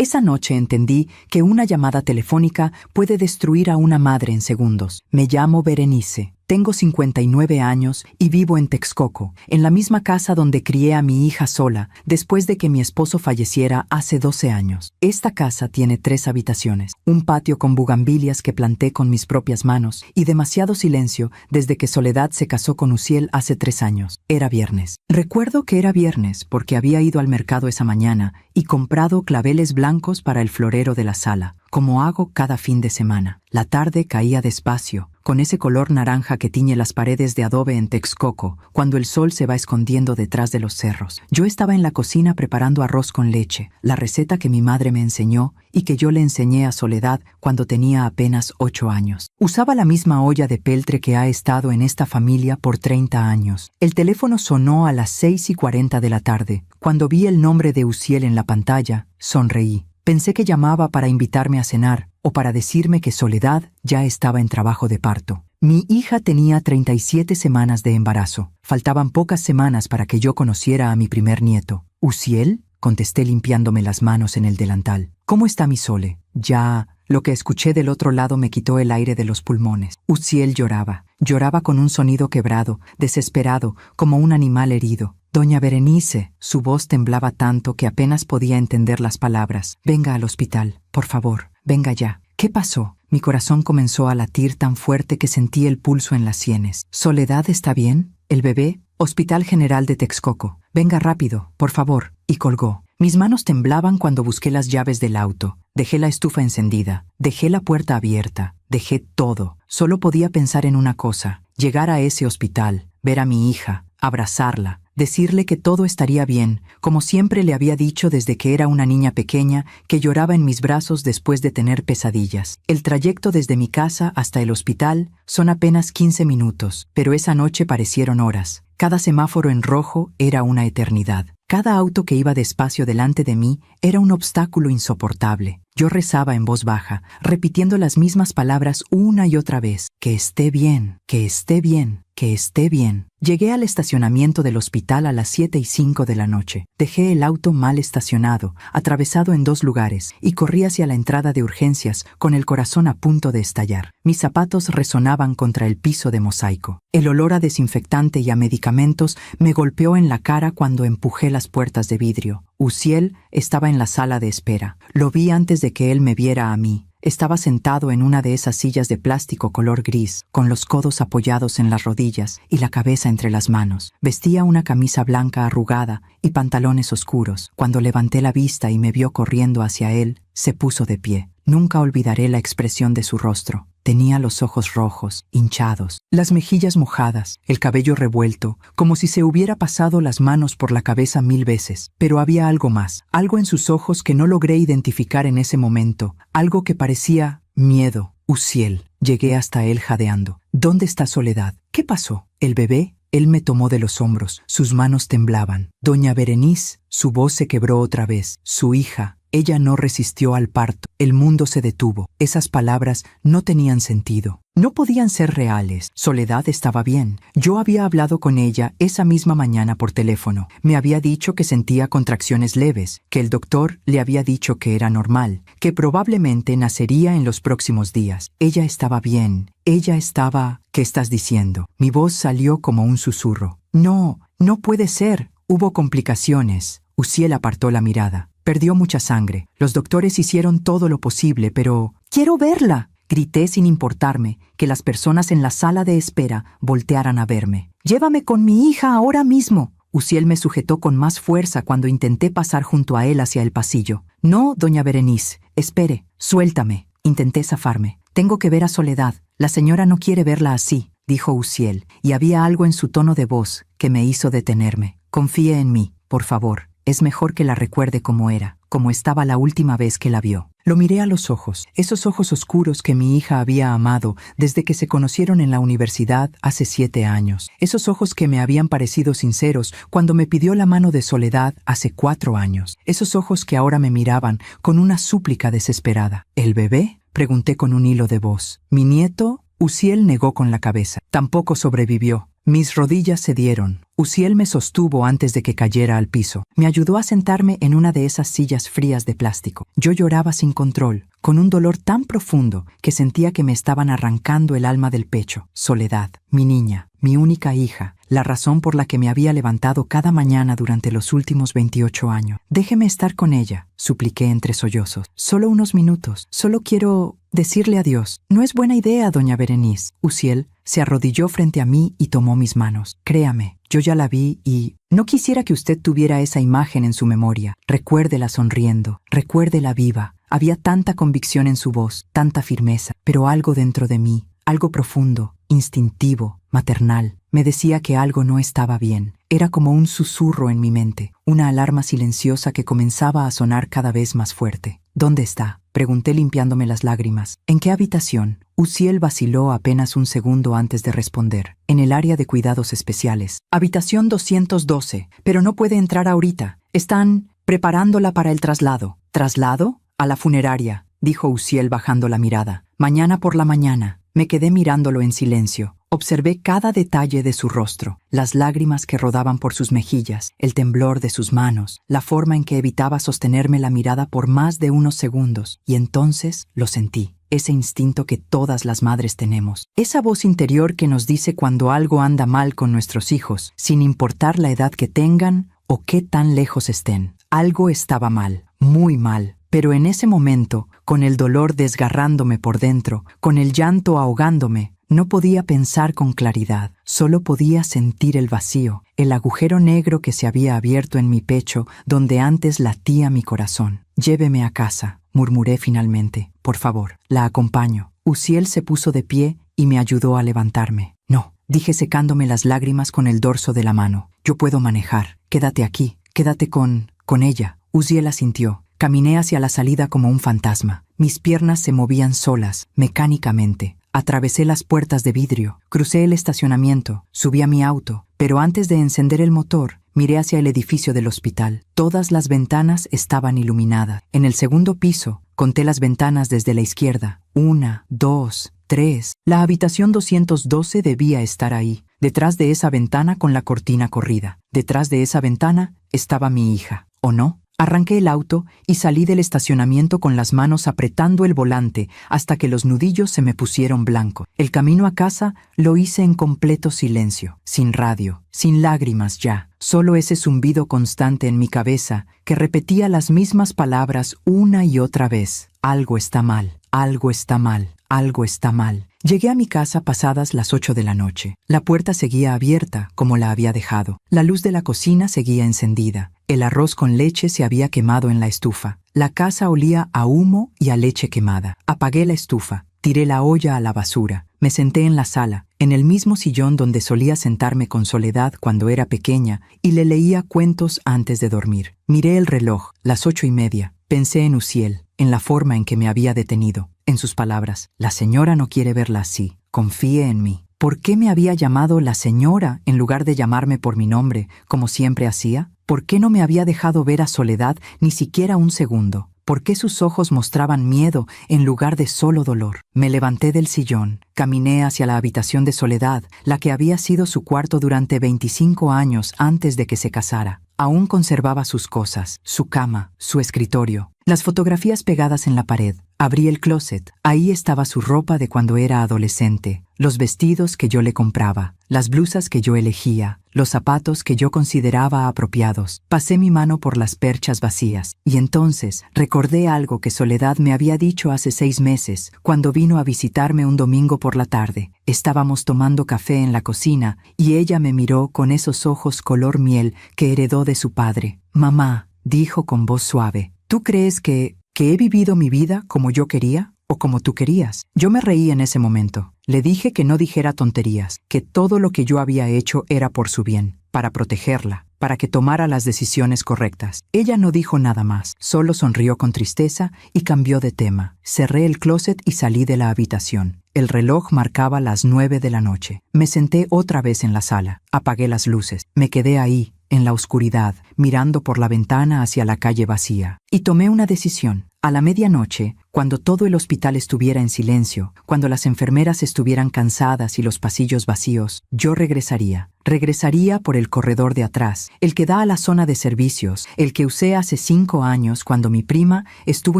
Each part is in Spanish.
Esa noche entendí que una llamada telefónica puede destruir a una madre en segundos. Me llamo Berenice. Tengo 59 años y vivo en Texcoco, en la misma casa donde crié a mi hija sola, después de que mi esposo falleciera hace 12 años. Esta casa tiene 3 habitaciones, un patio con bugambilias que planté con mis propias manos y demasiado silencio desde que Soledad se casó con Uziel hace 3 años. Era viernes. Recuerdo que era viernes porque había ido al mercado esa mañana y comprado claveles blancos para el florero de la sala, como hago cada fin de semana. La tarde caía despacio, con ese color naranja que tiñe las paredes de adobe en Texcoco, cuando el sol se va escondiendo detrás de los cerros. Yo estaba en la cocina preparando arroz con leche, la receta que mi madre me enseñó y que yo le enseñé a Soledad cuando tenía apenas 8 años. Usaba la misma olla de peltre que ha estado en esta familia por 30 años. El teléfono sonó a las 6:40 de la tarde. Cuando vi el nombre de Uziel en la pantalla, sonreí. Pensé que llamaba para invitarme a cenar o para decirme que Soledad ya estaba en trabajo de parto. Mi hija tenía 37 semanas de embarazo. Faltaban pocas semanas para que yo conociera a mi primer nieto. ¿Uziel? Contesté limpiándome las manos en el delantal. ¿Cómo está mi Sole? Ya. Lo que escuché del otro lado me quitó el aire de los pulmones. Uziel lloraba. Lloraba con un sonido quebrado, desesperado, como un animal herido. Doña Berenice, su voz temblaba tanto que apenas podía entender las palabras. Venga al hospital, por favor, venga ya. ¿Qué pasó? Mi corazón comenzó a latir tan fuerte que sentí el pulso en las sienes. ¿Soledad está bien? ¿El bebé? Hospital General de Texcoco. Venga rápido, por favor. Y colgó. Mis manos temblaban cuando busqué las llaves del auto. Dejé la estufa encendida. Dejé la puerta abierta. Dejé todo. Solo podía pensar en una cosa. Llegar a ese hospital, ver a mi hija, abrazarla, decirle que todo estaría bien, como siempre le había dicho desde que era una niña pequeña que lloraba en mis brazos después de tener pesadillas. El trayecto desde mi casa hasta el hospital son apenas 15 minutos, pero esa noche parecieron horas. Cada semáforo en rojo era una eternidad. Cada auto que iba despacio delante de mí era un obstáculo insoportable. Yo rezaba en voz baja, repitiendo las mismas palabras una y otra vez. Que esté bien, que esté bien, que esté bien. Llegué al estacionamiento del hospital a las 7:05 de la noche. Dejé el auto mal estacionado, atravesado en 2 lugares, y corrí hacia la entrada de urgencias con el corazón a punto de estallar. Mis zapatos resonaban contra el piso de mosaico. El olor a desinfectante y a medicamentos me golpeó en la cara cuando empujé las puertas de vidrio. Uziel estaba en la sala de espera. Lo vi antes de que él me viera a mí. Estaba sentado en una de esas sillas de plástico color gris, con los codos apoyados en las rodillas y la cabeza entre las manos. Vestía una camisa blanca arrugada y pantalones oscuros. Cuando levanté la vista y me vio corriendo hacia él, se puso de pie. Nunca olvidaré la expresión de su rostro. Tenía los ojos rojos, hinchados, las mejillas mojadas, el cabello revuelto, como si se hubiera pasado las manos por la cabeza 1000 veces. Pero había algo más, algo en sus ojos que no logré identificar en ese momento, algo que parecía miedo. Uziel. Llegué hasta él jadeando. ¿Dónde está Soledad? ¿Qué pasó? ¿El bebé? Él me tomó de los hombros. Sus manos temblaban. Doña Berenice, su voz se quebró otra vez. Su hija. Ella no resistió al parto. El mundo se detuvo. Esas palabras no tenían sentido. No podían ser reales. Soledad estaba bien. Yo había hablado con ella esa misma mañana por teléfono. Me había dicho que sentía contracciones leves, que el doctor le había dicho que era normal, que probablemente nacería en los próximos días. Ella estaba bien. Ella estaba... ¿Qué estás diciendo? Mi voz salió como un susurro. No, no puede ser. Hubo complicaciones. Uziel apartó la mirada. Perdió mucha sangre. Los doctores hicieron todo lo posible, pero... ¡Quiero verla!, grité sin importarme que las personas en la sala de espera voltearan a verme. ¡Llévame con mi hija ahora mismo! Uziel me sujetó con más fuerza cuando intenté pasar junto a él hacia el pasillo. No, doña Berenice, espere, suéltame. Intenté zafarme. Tengo que ver a Soledad. La señora no quiere verla así, dijo Uziel, y había algo en su tono de voz que me hizo detenerme. Confíe en mí, por favor. Es mejor que la recuerde como era, como estaba la última vez que la vio. Lo miré a los ojos, esos ojos oscuros que mi hija había amado desde que se conocieron en la universidad hace 7 años. Esos ojos que me habían parecido sinceros cuando me pidió la mano de Soledad hace 4 años. Esos ojos que ahora me miraban con una súplica desesperada. ¿El bebé?, pregunté con un hilo de voz. ¿Mi nieto? Uziel negó con la cabeza. Tampoco sobrevivió. Mis rodillas cedieron. Uziel me sostuvo antes de que cayera al piso. Me ayudó a sentarme en una de esas sillas frías de plástico. Yo lloraba sin control, con un dolor tan profundo que sentía que me estaban arrancando el alma del pecho. Soledad, mi niña, mi única hija, la razón por la que me había levantado cada mañana durante los últimos 28 años. Déjeme estar con ella, supliqué entre sollozos. Solo unos minutos. Solo quiero decirle adiós. No es buena idea, doña Berenice. Uziel se arrodilló frente a mí y tomó mis manos. Créame, yo ya la vi y no quisiera que usted tuviera esa imagen en su memoria. Recuérdela sonriendo, recuérdela viva. Había tanta convicción en su voz, tanta firmeza, pero algo dentro de mí, algo profundo, instintivo, maternal, me decía que algo no estaba bien. Era como un susurro en mi mente, una alarma silenciosa que comenzaba a sonar cada vez más fuerte. ¿Dónde está?, pregunté limpiándome las lágrimas. ¿En qué habitación? Uziel vaciló apenas un segundo antes de responder. En el área de cuidados especiales. Habitación 212, pero no puede entrar ahorita. Están preparándola para el traslado. ¿Traslado? A la funeraria, dijo Uziel bajando la mirada. Mañana por la mañana. Me quedé mirándolo en silencio. Observé cada detalle de su rostro, las lágrimas que rodaban por sus mejillas, el temblor de sus manos, la forma en que evitaba sostenerme la mirada por más de unos segundos, y entonces lo sentí. Ese instinto que todas las madres tenemos. Esa voz interior que nos dice cuando algo anda mal con nuestros hijos, sin importar la edad que tengan o qué tan lejos estén. Algo estaba mal, muy mal. Pero en ese momento, con el dolor desgarrándome por dentro, con el llanto ahogándome, no podía pensar con claridad. Solo podía sentir el vacío, el agujero negro que se había abierto en mi pecho donde antes latía mi corazón. Lléveme a casa, murmuré finalmente. Por favor, la acompaño. Uziel se puso de pie y me ayudó a levantarme. No, dije secándome las lágrimas con el dorso de la mano. Yo puedo manejar. Quédate aquí. Quédate con ella. Uziel asintió. Caminé hacia la salida como un fantasma. Mis piernas se movían solas, mecánicamente. Atravesé las puertas de vidrio, crucé el estacionamiento, subí a mi auto, pero antes de encender el motor, miré hacia el edificio del hospital. Todas las ventanas estaban iluminadas. En el segundo piso, conté las ventanas desde la izquierda. 1, 2, 3. La habitación 212 debía estar ahí, detrás de esa ventana con la cortina corrida. Detrás de esa ventana estaba mi hija, ¿o no? Arranqué el auto y salí del estacionamiento con las manos apretando el volante hasta que los nudillos se me pusieron blancos. El camino a casa lo hice en completo silencio, sin radio, sin lágrimas ya, solo ese zumbido constante en mi cabeza que repetía las mismas palabras una y otra vez. Algo está mal, algo está mal, algo está mal. Llegué a mi casa pasadas las 8 de la noche. La puerta seguía abierta, como la había dejado. La luz de la cocina seguía encendida. El arroz con leche se había quemado en la estufa. La casa olía a humo y a leche quemada. Apagué la estufa. Tiré la olla a la basura. Me senté en la sala, en el mismo sillón donde solía sentarme con Soledad cuando era pequeña, y le leía cuentos antes de dormir. Miré el reloj, las 8:30. Pensé en Uziel, en la forma en que me había detenido. En sus palabras, la señora no quiere verla así. Confíe en mí. ¿Por qué me había llamado la señora en lugar de llamarme por mi nombre, como siempre hacía? ¿Por qué no me había dejado ver a Soledad ni siquiera un segundo? ¿Por qué sus ojos mostraban miedo en lugar de solo dolor? Me levanté del sillón, caminé hacia la habitación de Soledad, la que había sido su cuarto durante 25 años antes de que se casara. Aún conservaba sus cosas, su cama, su escritorio, las fotografías pegadas en la pared. Abrí el closet. Ahí estaba su ropa de cuando era adolescente, los vestidos que yo le compraba, las blusas que yo elegía, los zapatos que yo consideraba apropiados. Pasé mi mano por las perchas vacías y entonces recordé algo que Soledad me había dicho hace 6 meses, cuando vino a visitarme un domingo por la tarde. Estábamos tomando café en la cocina y ella me miró con esos ojos color miel que heredó de su padre. Mamá, dijo con voz suave, ¿tú crees que he vivido mi vida como yo quería o como tú querías? Yo me reí en ese momento. Le dije que no dijera tonterías, que todo lo que yo había hecho era por su bien, para protegerla, para que tomara las decisiones correctas. Ella no dijo nada más, solo sonrió con tristeza y cambió de tema. Cerré el closet y salí de la habitación. El reloj marcaba las 9 de la noche. Me senté otra vez en la sala. Apagué las luces. Me quedé ahí, en la oscuridad, mirando por la ventana hacia la calle vacía. Y tomé una decisión. A la medianoche, cuando todo el hospital estuviera en silencio, cuando las enfermeras estuvieran cansadas y los pasillos vacíos, yo regresaría. Regresaría por el corredor de atrás, el que da a la zona de servicios, el que usé hace 5 años cuando mi prima estuvo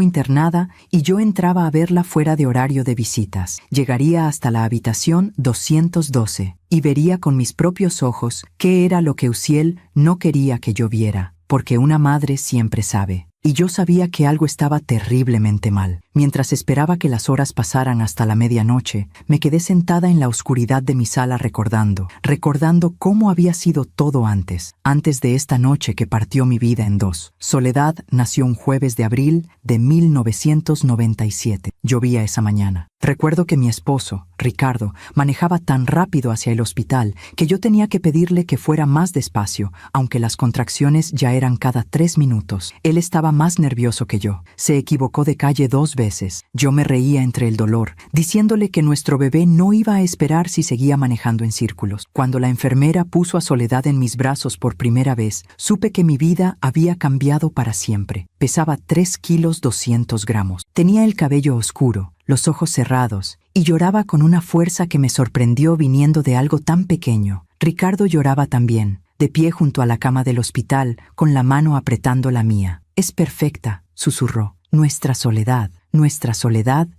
internada y yo entraba a verla fuera de horario de visitas. Llegaría hasta la habitación 212 y vería con mis propios ojos qué era lo que Uziel no quería que yo viera, porque una madre siempre sabe. Y yo sabía que algo estaba terriblemente mal. Mientras esperaba que las horas pasaran hasta la medianoche, me quedé sentada en la oscuridad de mi sala recordando cómo había sido todo antes de esta noche que partió mi vida en dos. Soledad nació un jueves de abril de 1997. Llovía esa mañana. Recuerdo que mi esposo, Ricardo, manejaba tan rápido hacia el hospital que yo tenía que pedirle que fuera más despacio, aunque las contracciones ya eran cada 3 minutos. Él estaba más nervioso que yo. Se equivocó de calle 2 veces. Yo me reía entre el dolor, diciéndole que nuestro bebé no iba a esperar si seguía manejando en círculos. Cuando la enfermera puso a Soledad en mis brazos por primera vez, supe que mi vida había cambiado para siempre. Pesaba 3 kilos 200 gramos. Tenía el cabello oscuro, los ojos cerrados, y lloraba con una fuerza que me sorprendió viniendo de algo tan pequeño. Ricardo lloraba también, de pie junto a la cama del hospital, con la mano apretando la mía. «Es perfecta», susurró. Nuestra soledad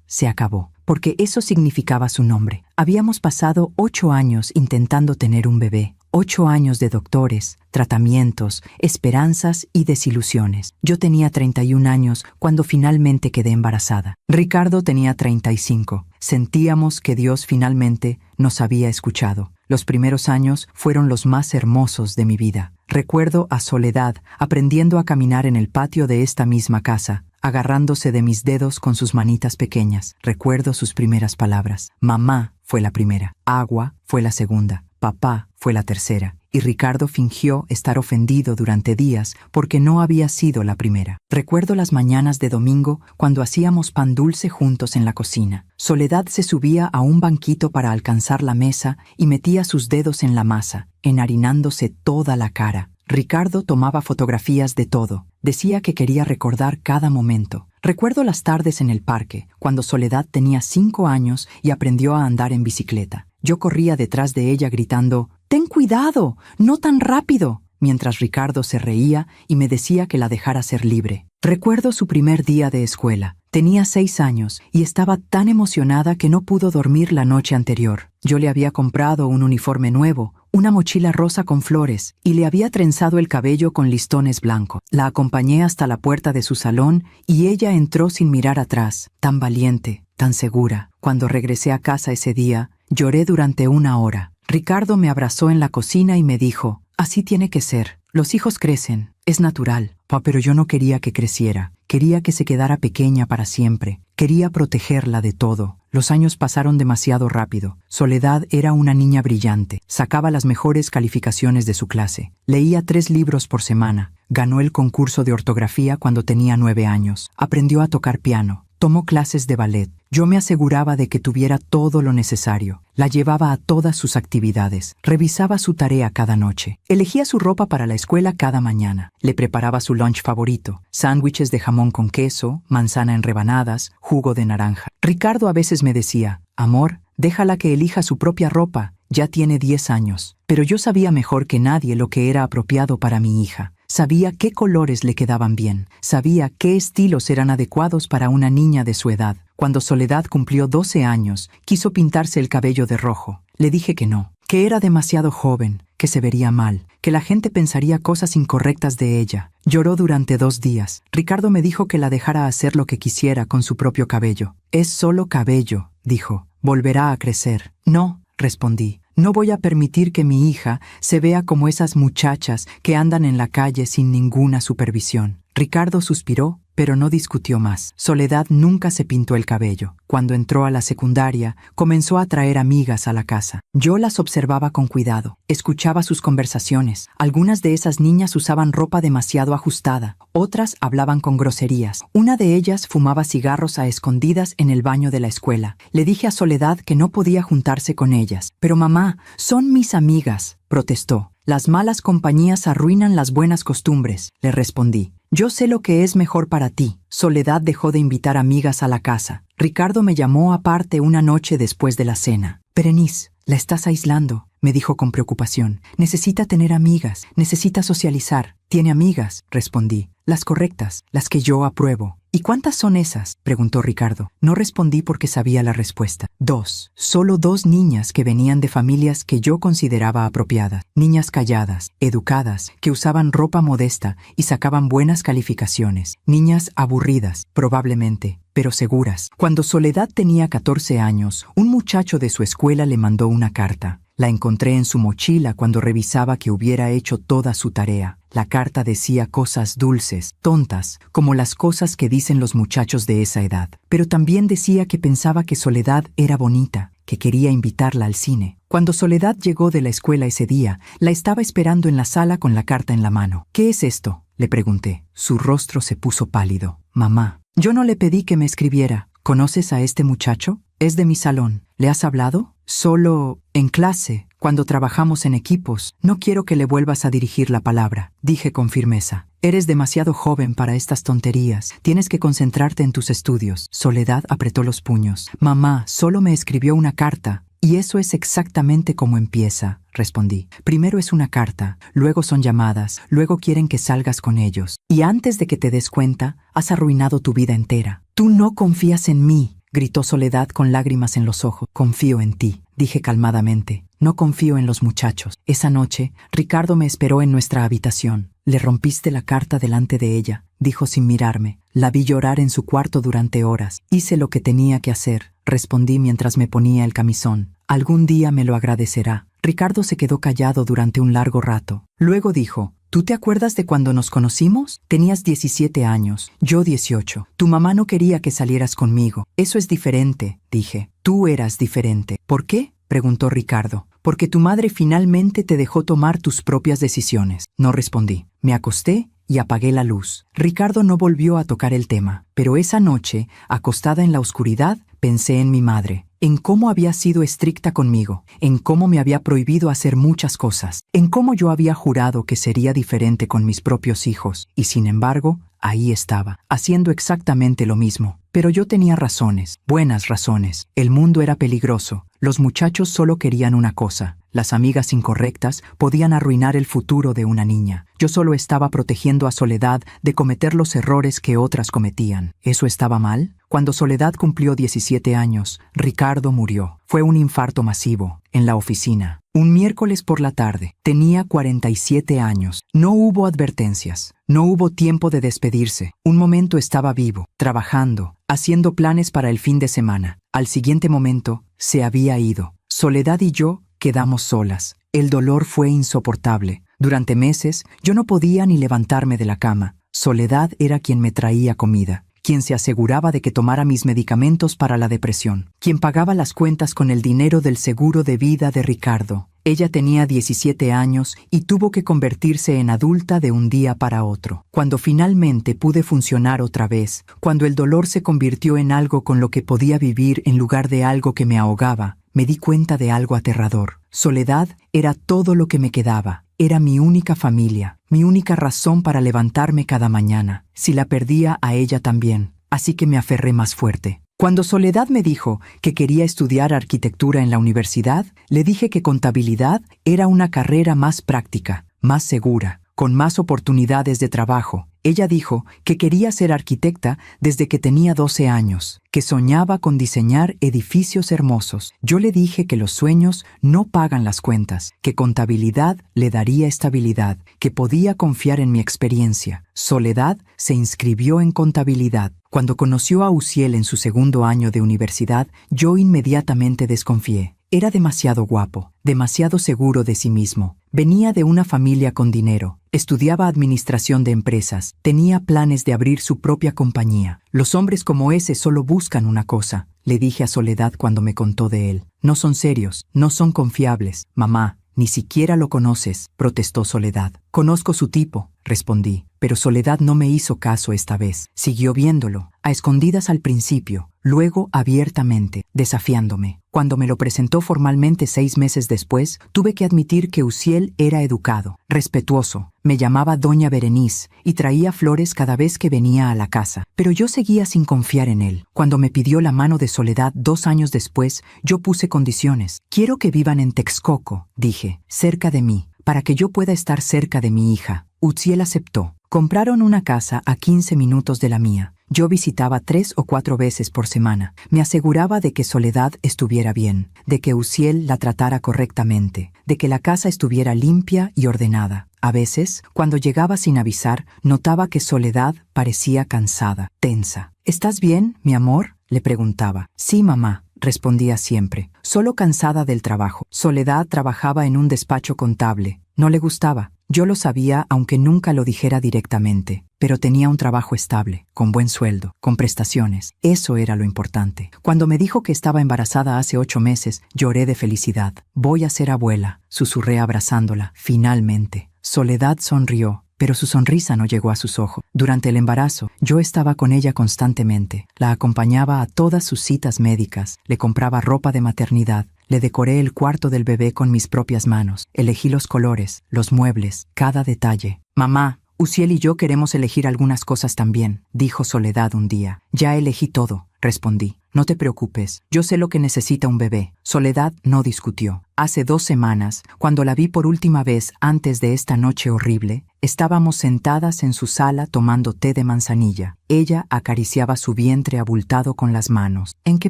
se acabó, porque eso significaba su nombre. Habíamos pasado 8 años intentando tener un bebé. 8 años de doctores, tratamientos, esperanzas y desilusiones. Yo tenía 31 años cuando finalmente quedé embarazada. Ricardo tenía 35. Sentíamos que Dios finalmente nos había escuchado. Los primeros años fueron los más hermosos de mi vida. Recuerdo a Soledad aprendiendo a caminar en el patio de esta misma casa, agarrándose de mis dedos con sus manitas pequeñas. Recuerdo sus primeras palabras. Mamá fue la primera, agua fue la segunda, papá fue la tercera, y Ricardo fingió estar ofendido durante días porque no había sido la primera. Recuerdo las mañanas de domingo cuando hacíamos pan dulce juntos en la cocina. Soledad se subía a un banquito para alcanzar la mesa y metía sus dedos en la masa, enharinándose toda la cara. Ricardo tomaba fotografías de todo. Decía que quería recordar cada momento. Recuerdo las tardes en el parque, cuando Soledad tenía 5 años y aprendió a andar en bicicleta. Yo corría detrás de ella gritando, «¡Ten cuidado! ¡No tan rápido!», mientras Ricardo se reía y me decía que la dejara ser libre. Recuerdo su primer día de escuela. Tenía 6 años y estaba tan emocionada que no pudo dormir la noche anterior. Yo le había comprado un uniforme nuevo, una mochila rosa con flores, y le había trenzado el cabello con listones blancos. La acompañé hasta la puerta de su salón y ella entró sin mirar atrás, tan valiente, tan segura. Cuando regresé a casa ese día, lloré durante 1 hora. Ricardo me abrazó en la cocina y me dijo, «Así tiene que ser. Los hijos crecen. Es natural». Pero yo no quería que creciera. Quería que se quedara pequeña para siempre. Quería protegerla de todo. Los años pasaron demasiado rápido. Soledad era una niña brillante. Sacaba las mejores calificaciones de su clase. Leía 3 libros por semana. Ganó el concurso de ortografía cuando tenía 9 años. Aprendió a tocar piano. Tomó clases de ballet. Yo me aseguraba de que tuviera todo lo necesario. La llevaba a todas sus actividades. Revisaba su tarea cada noche. Elegía su ropa para la escuela cada mañana. Le preparaba su lunch favorito. Sándwiches de jamón con queso, manzana en rebanadas, jugo de naranja. Ricardo a veces me decía, «Amor, déjala que elija su propia ropa. Ya tiene 10 años». Pero yo sabía mejor que nadie lo que era apropiado para mi hija. Sabía qué colores le quedaban bien. Sabía qué estilos eran adecuados para una niña de su edad. Cuando Soledad cumplió 12 años, quiso pintarse el cabello de rojo. Le dije que no, que era demasiado joven, que se vería mal, que la gente pensaría cosas incorrectas de ella. Lloró durante 2 días. Ricardo me dijo que la dejara hacer lo que quisiera con su propio cabello. «Es solo cabello», dijo. «Volverá a crecer». «No», respondí. «No voy a permitir que mi hija se vea como esas muchachas que andan en la calle sin ninguna supervisión». Ricardo suspiró, pero no discutió más. Soledad nunca se pintó el cabello. Cuando entró a la secundaria, comenzó a traer amigas a la casa. Yo las observaba con cuidado. Escuchaba sus conversaciones. Algunas de esas niñas usaban ropa demasiado ajustada. Otras hablaban con groserías. Una de ellas fumaba cigarros a escondidas en el baño de la escuela. Le dije a Soledad que no podía juntarse con ellas. «Pero mamá, son mis amigas», protestó. «Las malas compañías arruinan las buenas costumbres», le respondí. Yo sé lo que es mejor para ti. Soledad dejó de invitar amigas a la casa. Ricardo me llamó aparte una noche después de la cena. Berenice, la estás aislando, me dijo con preocupación. Necesita tener amigas, necesita socializar. ¿Tiene amigas?, respondí. Las correctas, las que yo apruebo. ¿Y cuántas son esas?, preguntó Ricardo. No respondí porque sabía la respuesta. 2. Solo 2 niñas que venían de familias que yo consideraba apropiadas. Niñas calladas, educadas, que usaban ropa modesta y sacaban buenas calificaciones. Niñas aburridas, probablemente, pero seguras. Cuando Soledad tenía 14 años, un muchacho de su escuela le mandó una carta. La encontré en su mochila cuando revisaba que hubiera hecho toda su tarea. La carta decía cosas dulces, tontas, como las cosas que dicen los muchachos de esa edad. Pero también decía que pensaba que Soledad era bonita, que quería invitarla al cine. Cuando Soledad llegó de la escuela ese día, la estaba esperando en la sala con la carta en la mano. ¿Qué es esto?, le pregunté. Su rostro se puso pálido. Mamá, yo no le pedí que me escribiera. ¿Conoces a este muchacho? Es de mi salón. ¿Le has hablado? Solo en clase, cuando trabajamos en equipos. No quiero que le vuelvas a dirigir la palabra, dije con firmeza. Eres demasiado joven para estas tonterías. Tienes que concentrarte en tus estudios. Soledad apretó los puños. Mamá, solo me escribió una carta. Y eso es exactamente como empieza, respondí. Primero es una carta, luego son llamadas, luego quieren que salgas con ellos. Y antes de que te des cuenta, has arruinado tu vida entera. Tú no confías en mí, gritó Soledad con lágrimas en los ojos. Confío en ti, dije calmadamente. No confío en los muchachos. Esa noche, Ricardo me esperó en nuestra habitación. Le rompiste la carta delante de ella, dijo sin mirarme. La vi llorar en su cuarto durante horas. Hice lo que tenía que hacer, respondí mientras me ponía el camisón. Algún día me lo agradecerá. Ricardo se quedó callado durante un largo rato. Luego dijo, ¿tú te acuerdas de cuando nos conocimos? Tenías 17 años, yo 18. Tu mamá no quería que salieras conmigo. Eso es diferente, dije. Tú eras diferente. ¿Por qué?, preguntó Ricardo. Porque tu madre finalmente te dejó tomar tus propias decisiones. No respondí. Me acosté y apagué la luz. Ricardo no volvió a tocar el tema, pero esa noche, acostada en la oscuridad, pensé en mi madre, en cómo había sido estricta conmigo, en cómo me había prohibido hacer muchas cosas, en cómo yo había jurado que sería diferente con mis propios hijos, y sin embargo, ahí estaba, haciendo exactamente lo mismo. Pero yo tenía razones, buenas razones. El mundo era peligroso. Los muchachos solo querían una cosa. Las amigas incorrectas podían arruinar el futuro de una niña. Yo solo estaba protegiendo a Soledad de cometer los errores que otras cometían. ¿Eso estaba mal? Cuando Soledad cumplió 17 años, Ricardo murió. Fue un infarto masivo, en la oficina. Un miércoles por la tarde. Tenía 47 años. No hubo advertencias. No hubo tiempo de despedirse. Un momento estaba vivo, trabajando, haciendo planes para el fin de semana. Al siguiente momento, se había ido. Soledad y yo quedamos solas. El dolor fue insoportable. Durante meses, yo no podía ni levantarme de la cama. Soledad era quien me traía comida, quien se aseguraba de que tomara mis medicamentos para la depresión, quien pagaba las cuentas con el dinero del seguro de vida de Ricardo. Ella tenía 17 años y tuvo que convertirse en adulta de un día para otro. Cuando finalmente pude funcionar otra vez, cuando el dolor se convirtió en algo con lo que podía vivir en lugar de algo que me ahogaba, me di cuenta de algo aterrador. Soledad era todo lo que me quedaba. Era mi única familia, mi única razón para levantarme cada mañana. Si la perdía, a ella también. Así que me aferré más fuerte. Cuando Soledad me dijo que quería estudiar arquitectura en la universidad, le dije que contabilidad era una carrera más práctica, más segura, con más oportunidades de trabajo. Ella dijo que quería ser arquitecta desde que tenía 12 años, que soñaba con diseñar edificios hermosos. Yo le dije que los sueños no pagan las cuentas, que contabilidad le daría estabilidad, que podía confiar en mi experiencia. Soledad se inscribió en contabilidad. Cuando conoció a Uziel en su segundo año de universidad, yo inmediatamente desconfié. Era demasiado guapo, demasiado seguro de sí mismo. Venía de una familia con dinero. Estudiaba administración de empresas. Tenía planes de abrir su propia compañía. Los hombres como ese solo buscan una cosa, le dije a Soledad cuando me contó de él. No son serios, no son confiables. Mamá, ni siquiera lo conoces, protestó Soledad. Conozco su tipo, respondí. Pero Soledad no me hizo caso esta vez. Siguió viéndolo, a escondidas al principio, luego abiertamente, desafiándome. Cuando me lo presentó formalmente 6 meses después, tuve que admitir que Uziel era educado, respetuoso, Me llamaba Doña Berenice y traía flores cada vez que venía a la casa. Pero yo seguía sin confiar en él. Cuando me pidió la mano de Soledad 2 años después, yo puse condiciones. Quiero que vivan en Texcoco, dije, cerca de mí, para que yo pueda estar cerca de mi hija. Uziel aceptó. Compraron una casa a 15 minutos de la mía. Yo visitaba 3 o 4 veces por semana. Me aseguraba de que Soledad estuviera bien, de que Uziel la tratara correctamente, de que la casa estuviera limpia y ordenada. A veces, cuando llegaba sin avisar, notaba que Soledad parecía cansada, tensa. ¿Estás bien, mi amor?, le preguntaba. Sí, mamá, respondía siempre, solo cansada del trabajo. Soledad trabajaba en un despacho contable. No le gustaba. Yo lo sabía, aunque nunca lo dijera directamente, pero tenía un trabajo estable, con buen sueldo, con prestaciones. Eso era lo importante. Cuando me dijo que estaba embarazada hace 8 meses, lloré de felicidad. Voy a ser abuela, susurré abrazándola. Finalmente. Soledad sonrió, pero su sonrisa no llegó a sus ojos. Durante el embarazo, yo estaba con ella constantemente. La acompañaba a todas sus citas médicas, le compraba ropa de maternidad, le decoré el cuarto del bebé con mis propias manos. Elegí los colores, los muebles, cada detalle. Mamá, Uziel y yo queremos elegir algunas cosas también, dijo Soledad un día. Ya elegí todo, respondí. No te preocupes, yo sé lo que necesita un bebé. Soledad no discutió. Hace 2 semanas, cuando la vi por última vez antes de esta noche horrible, estábamos sentadas en su sala tomando té de manzanilla. Ella acariciaba su vientre abultado con las manos. ¿En qué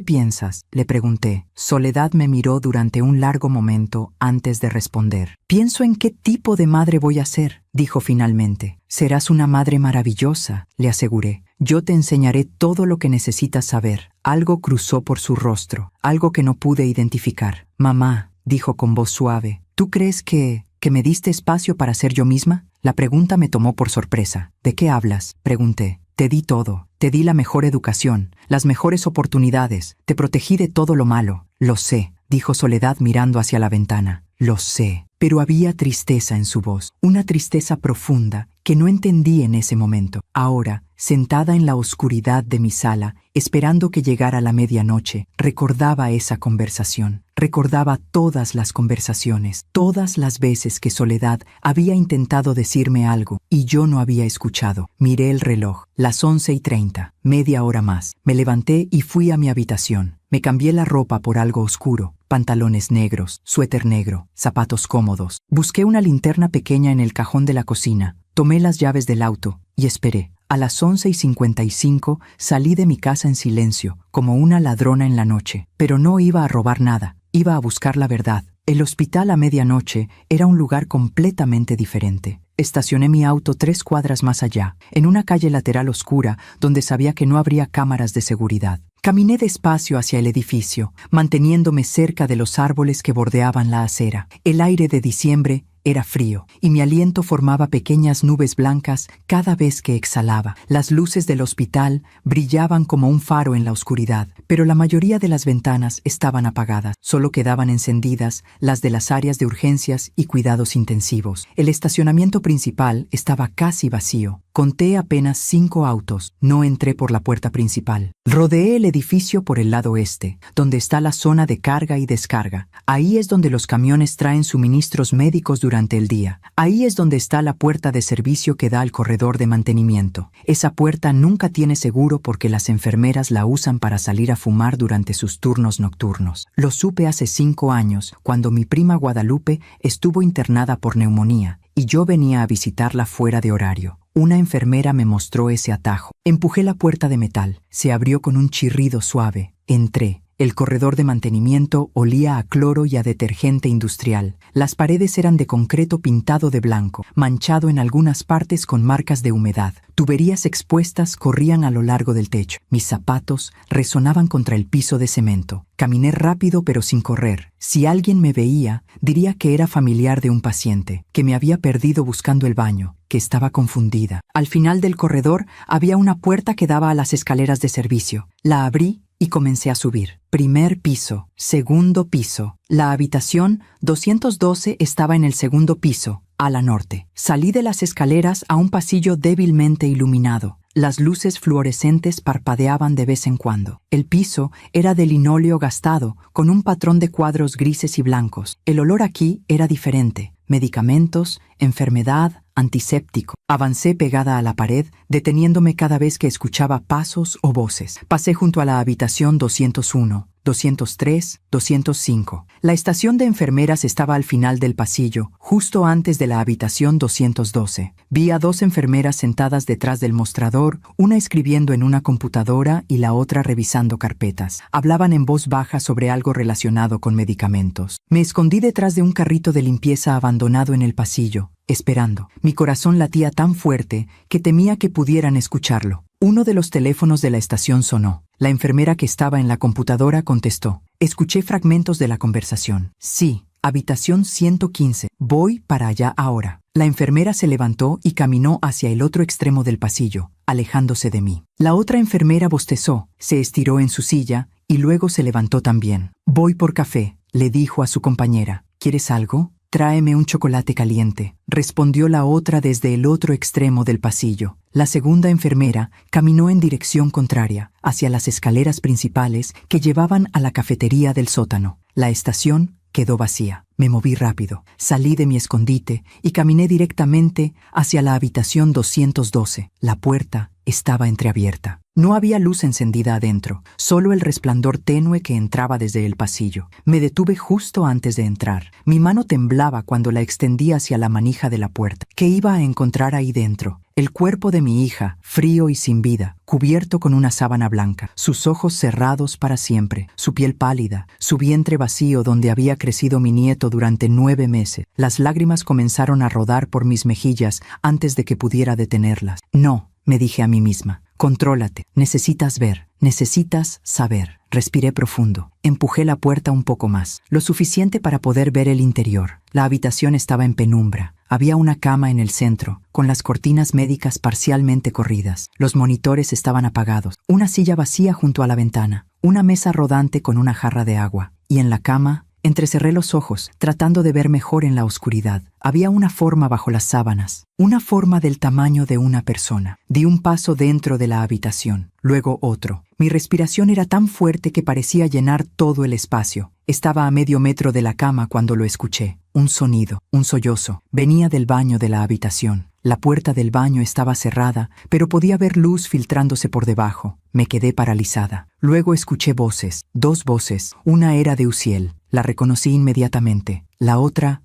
piensas?, le pregunté. Soledad me miró durante un largo momento antes de responder. Pienso en qué tipo de madre voy a ser, dijo finalmente. Serás una madre maravillosa, le aseguré. Yo te enseñaré todo lo que necesitas saber. Algo cruzó por su rostro, algo que no pude identificar. Mamá, dijo con voz suave, ¿tú crees que me diste espacio para ser yo misma? La pregunta me tomó por sorpresa. ¿De qué hablas?, pregunté. Te di todo. Te di la mejor educación, las mejores oportunidades. Te protegí de todo lo malo. Lo sé, dijo Soledad mirando hacia la ventana. Lo sé. Pero había tristeza en su voz, una tristeza profunda que no entendí en ese momento. Ahora, sentada en la oscuridad de mi sala, esperando que llegara la medianoche, recordaba esa conversación. Recordaba todas las conversaciones, todas las veces que Soledad había intentado decirme algo y yo no había escuchado. Miré el reloj, las 11:30, media hora más. Me levanté y fui a mi habitación. Me cambié la ropa por algo oscuro, pantalones negros, suéter negro, zapatos cómodos. Busqué una linterna pequeña en el cajón de la cocina, tomé las llaves del auto y esperé. A las 11:55 salí de mi casa en silencio, como una ladrona en la noche. Pero no iba a robar nada, iba a buscar la verdad. El hospital a medianoche era un lugar completamente diferente. Estacioné mi auto 3 cuadras más allá, en una calle lateral oscura donde sabía que no habría cámaras de seguridad. Caminé despacio hacia el edificio, manteniéndome cerca de los árboles que bordeaban la acera. El aire de diciembre era frío, y mi aliento formaba pequeñas nubes blancas cada vez que exhalaba. Las luces del hospital brillaban como un faro en la oscuridad, pero la mayoría de las ventanas estaban apagadas. Solo quedaban encendidas las de las áreas de urgencias y cuidados intensivos. El estacionamiento principal estaba casi vacío. Conté apenas 5 autos. No entré por la puerta principal. Rodeé el edificio por el lado este, donde está la zona de carga y descarga. Ahí es donde los camiones traen suministros médicos durante el día. Ahí es donde está la puerta de servicio que da al corredor de mantenimiento. Esa puerta nunca tiene seguro porque las enfermeras la usan para salir a fumar durante sus turnos nocturnos. Lo supe hace 5 años, cuando mi prima Guadalupe estuvo internada por neumonía y yo venía a visitarla fuera de horario. Una enfermera me mostró ese atajo. Empujé la puerta de metal. Se abrió con un chirrido suave. Entré. El corredor de mantenimiento olía a cloro y a detergente industrial. Las paredes eran de concreto pintado de blanco, manchado en algunas partes con marcas de humedad. Tuberías expuestas corrían a lo largo del techo. Mis zapatos resonaban contra el piso de cemento. Caminé rápido pero sin correr. Si alguien me veía, diría que era familiar de un paciente, que me había perdido buscando el baño, que estaba confundida. Al final del corredor había una puerta que daba a las escaleras de servicio. La abrí y comencé a subir. Primer piso, segundo piso. La habitación 212 estaba en el segundo piso, a la norte. Salí de las escaleras a un pasillo débilmente iluminado. Las luces fluorescentes parpadeaban de vez en cuando. El piso era de linóleo gastado, con un patrón de cuadros grises y blancos. El olor aquí era diferente. medicamentos, enfermedad, antiséptico. Avancé pegada a la pared, deteniéndome cada vez que escuchaba pasos o voces. Pasé junto a la habitación 201, 203, 205. La estación de enfermeras estaba al final del pasillo, justo antes de la habitación 212. Vi a 2 enfermeras sentadas detrás del mostrador, una escribiendo en una computadora y la otra revisando carpetas. Hablaban en voz baja sobre algo relacionado con medicamentos. Me escondí detrás de un carrito de limpieza abandonado en el pasillo, esperando. Mi corazón latía tan fuerte que temía que pudieran escucharlo. Uno de los teléfonos de la estación sonó. La enfermera que estaba en la computadora contestó. Escuché fragmentos de la conversación. Sí, habitación 115. Voy para allá ahora. La enfermera se levantó y caminó hacia el otro extremo del pasillo, alejándose de mí. La otra enfermera bostezó, se estiró en su silla y luego se levantó también. Voy por café, le dijo a su compañera. ¿Quieres algo? Tráeme un chocolate caliente, respondió la otra desde el otro extremo del pasillo. La segunda enfermera caminó en dirección contraria, hacia las escaleras principales que llevaban a la cafetería del sótano. La estación quedó vacía. Me moví rápido, salí de mi escondite y caminé directamente hacia la habitación 212. La puerta estaba entreabierta. No había luz encendida adentro, solo el resplandor tenue que entraba desde el pasillo. Me detuve justo antes de entrar. Mi mano temblaba cuando la extendí hacia la manija de la puerta. ¿Qué iba a encontrar ahí dentro? El cuerpo de mi hija, frío y sin vida, cubierto con una sábana blanca, sus ojos cerrados para siempre, su piel pálida, su vientre vacío donde había crecido mi nieto durante 9 meses. Las lágrimas comenzaron a rodar por mis mejillas antes de que pudiera detenerlas. No, me dije a mí misma. Contrólate, necesitas ver, necesitas saber. Respiré profundo. Empujé la puerta un poco más, lo suficiente para poder ver el interior. La habitación estaba en penumbra. Había una cama en el centro, con las cortinas médicas parcialmente corridas. Los monitores estaban apagados. Una silla vacía junto a la ventana. Una mesa rodante con una jarra de agua. Y en la cama, entrecerré los ojos, tratando de ver mejor en la oscuridad. Había una forma bajo las sábanas, una forma del tamaño de una persona. Di un paso dentro de la habitación, luego otro. Mi respiración era tan fuerte que parecía llenar todo el espacio. Estaba a medio metro de la cama cuando lo escuché. Un sonido, un sollozo, venía del baño de la habitación. La puerta del baño estaba cerrada, pero podía ver luz filtrándose por debajo. Me quedé paralizada. Luego escuché voces, 2 voces. Una era de Uziel. La reconocí inmediatamente. La otra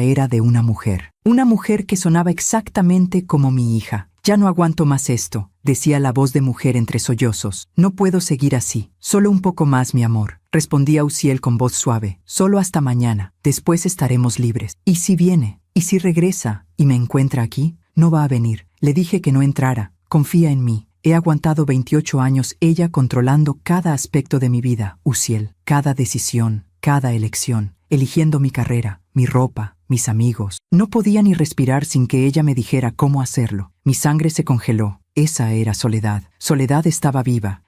era de una mujer. Una mujer que sonaba exactamente como mi hija. Ya no aguanto más esto, decía la voz de mujer entre sollozos. No puedo seguir así. Solo un poco más, mi amor, respondía Uziel con voz suave. Solo hasta mañana. Después estaremos libres. ¿Y si viene? ¿Y si regresa y me encuentra aquí? No va a venir. Le dije que no entrara. Confía en mí. He aguantado 28 años ella controlando cada aspecto de mi vida, Uziel. Cada decisión, cada elección. Eligiendo mi carrera, mi ropa, mis amigos. No podía ni respirar sin que ella me dijera cómo hacerlo. Mi sangre se congeló. Esa era Soledad. Soledad estaba viva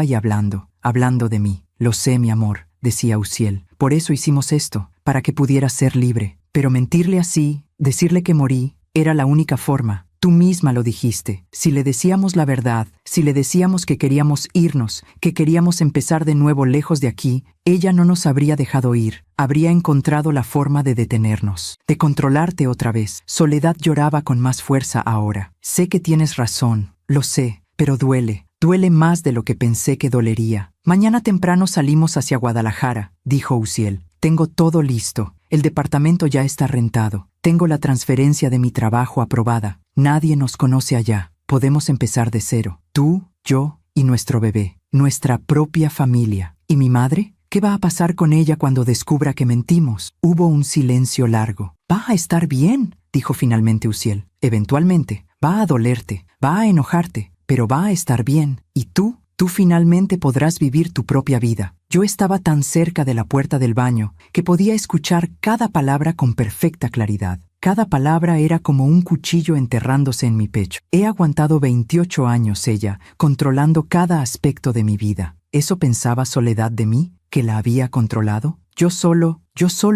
y hablando de mí. Lo sé, mi amor, decía Uziel. Por eso hicimos esto, para que pudiera ser libre. Pero mentirle así, decirle que morí, era la única forma. Tú misma lo dijiste. Si le decíamos la verdad, si le decíamos que queríamos irnos, que queríamos empezar de nuevo lejos de aquí, ella no nos habría dejado ir. Habría encontrado la forma de detenernos, de controlarte otra vez. Soledad lloraba con más fuerza ahora. Sé que tienes razón, lo sé, pero duele. Duele más de lo que pensé que dolería. Mañana temprano salimos hacia Guadalajara, dijo Uziel. Tengo todo listo. El departamento ya está rentado. Tengo la transferencia de mi trabajo aprobada. Nadie nos conoce allá. Podemos empezar de cero. Tú, yo y nuestro bebé. Nuestra propia familia. ¿Y mi madre? ¿Qué va a pasar con ella cuando descubra que mentimos? Hubo un silencio largo. Va a estar bien, dijo finalmente Uziel. Eventualmente. Va a dolerte. Va a enojarte. Pero va a estar bien. ¿Y tú? Tú finalmente podrás vivir tu propia vida. Yo estaba tan cerca de la puerta del baño que podía escuchar cada palabra con perfecta claridad. Cada palabra era como un cuchillo enterrándose en mi pecho. He aguantado 28 años ella, controlando cada aspecto de mi vida. ¿Eso pensaba Soledad de mí? ¿Que la había controlado? Yo solo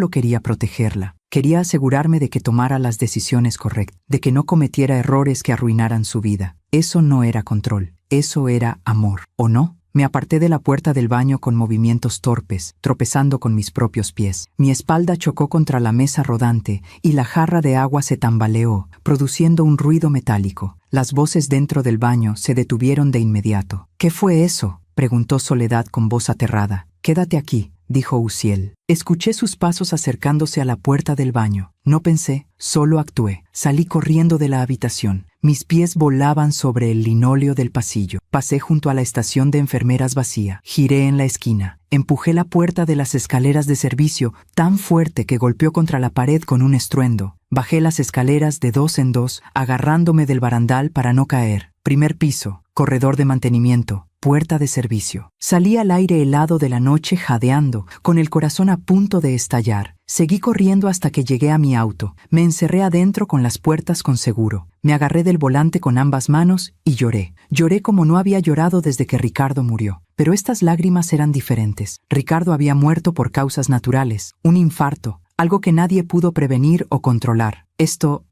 quería protegerla. Quería asegurarme de que tomara las decisiones correctas, de que no cometiera errores que arruinaran su vida. Eso no era control, eso era amor, ¿o no? Me aparté de la puerta del baño con movimientos torpes, tropezando con mis propios pies. Mi espalda chocó contra la mesa rodante y la jarra de agua se tambaleó, produciendo un ruido metálico. Las voces dentro del baño se detuvieron de inmediato. «¿Qué fue eso?», preguntó Soledad con voz aterrada. «Quédate aquí», dijo Uziel. Escuché sus pasos acercándose a la puerta del baño. No pensé, solo actué. Salí corriendo de la habitación. Mis pies volaban sobre el linóleo del pasillo. Pasé junto a la estación de enfermeras vacía. Giré en la esquina. Empujé la puerta de las escaleras de servicio tan fuerte que golpeó contra la pared con un estruendo. Bajé las escaleras de 2 en 2, agarrándome del barandal para no caer. Primer piso, corredor de mantenimiento, puerta de servicio. Salí al aire helado de la noche jadeando, con el corazón a punto de estallar. Seguí corriendo hasta que llegué a mi auto. Me encerré adentro con las puertas con seguro. Me agarré del volante con ambas manos y lloré. Lloré como no había llorado desde que Ricardo murió. Pero estas lágrimas eran diferentes. Ricardo había muerto por causas naturales, un infarto, algo que nadie pudo prevenir o controlar. Esto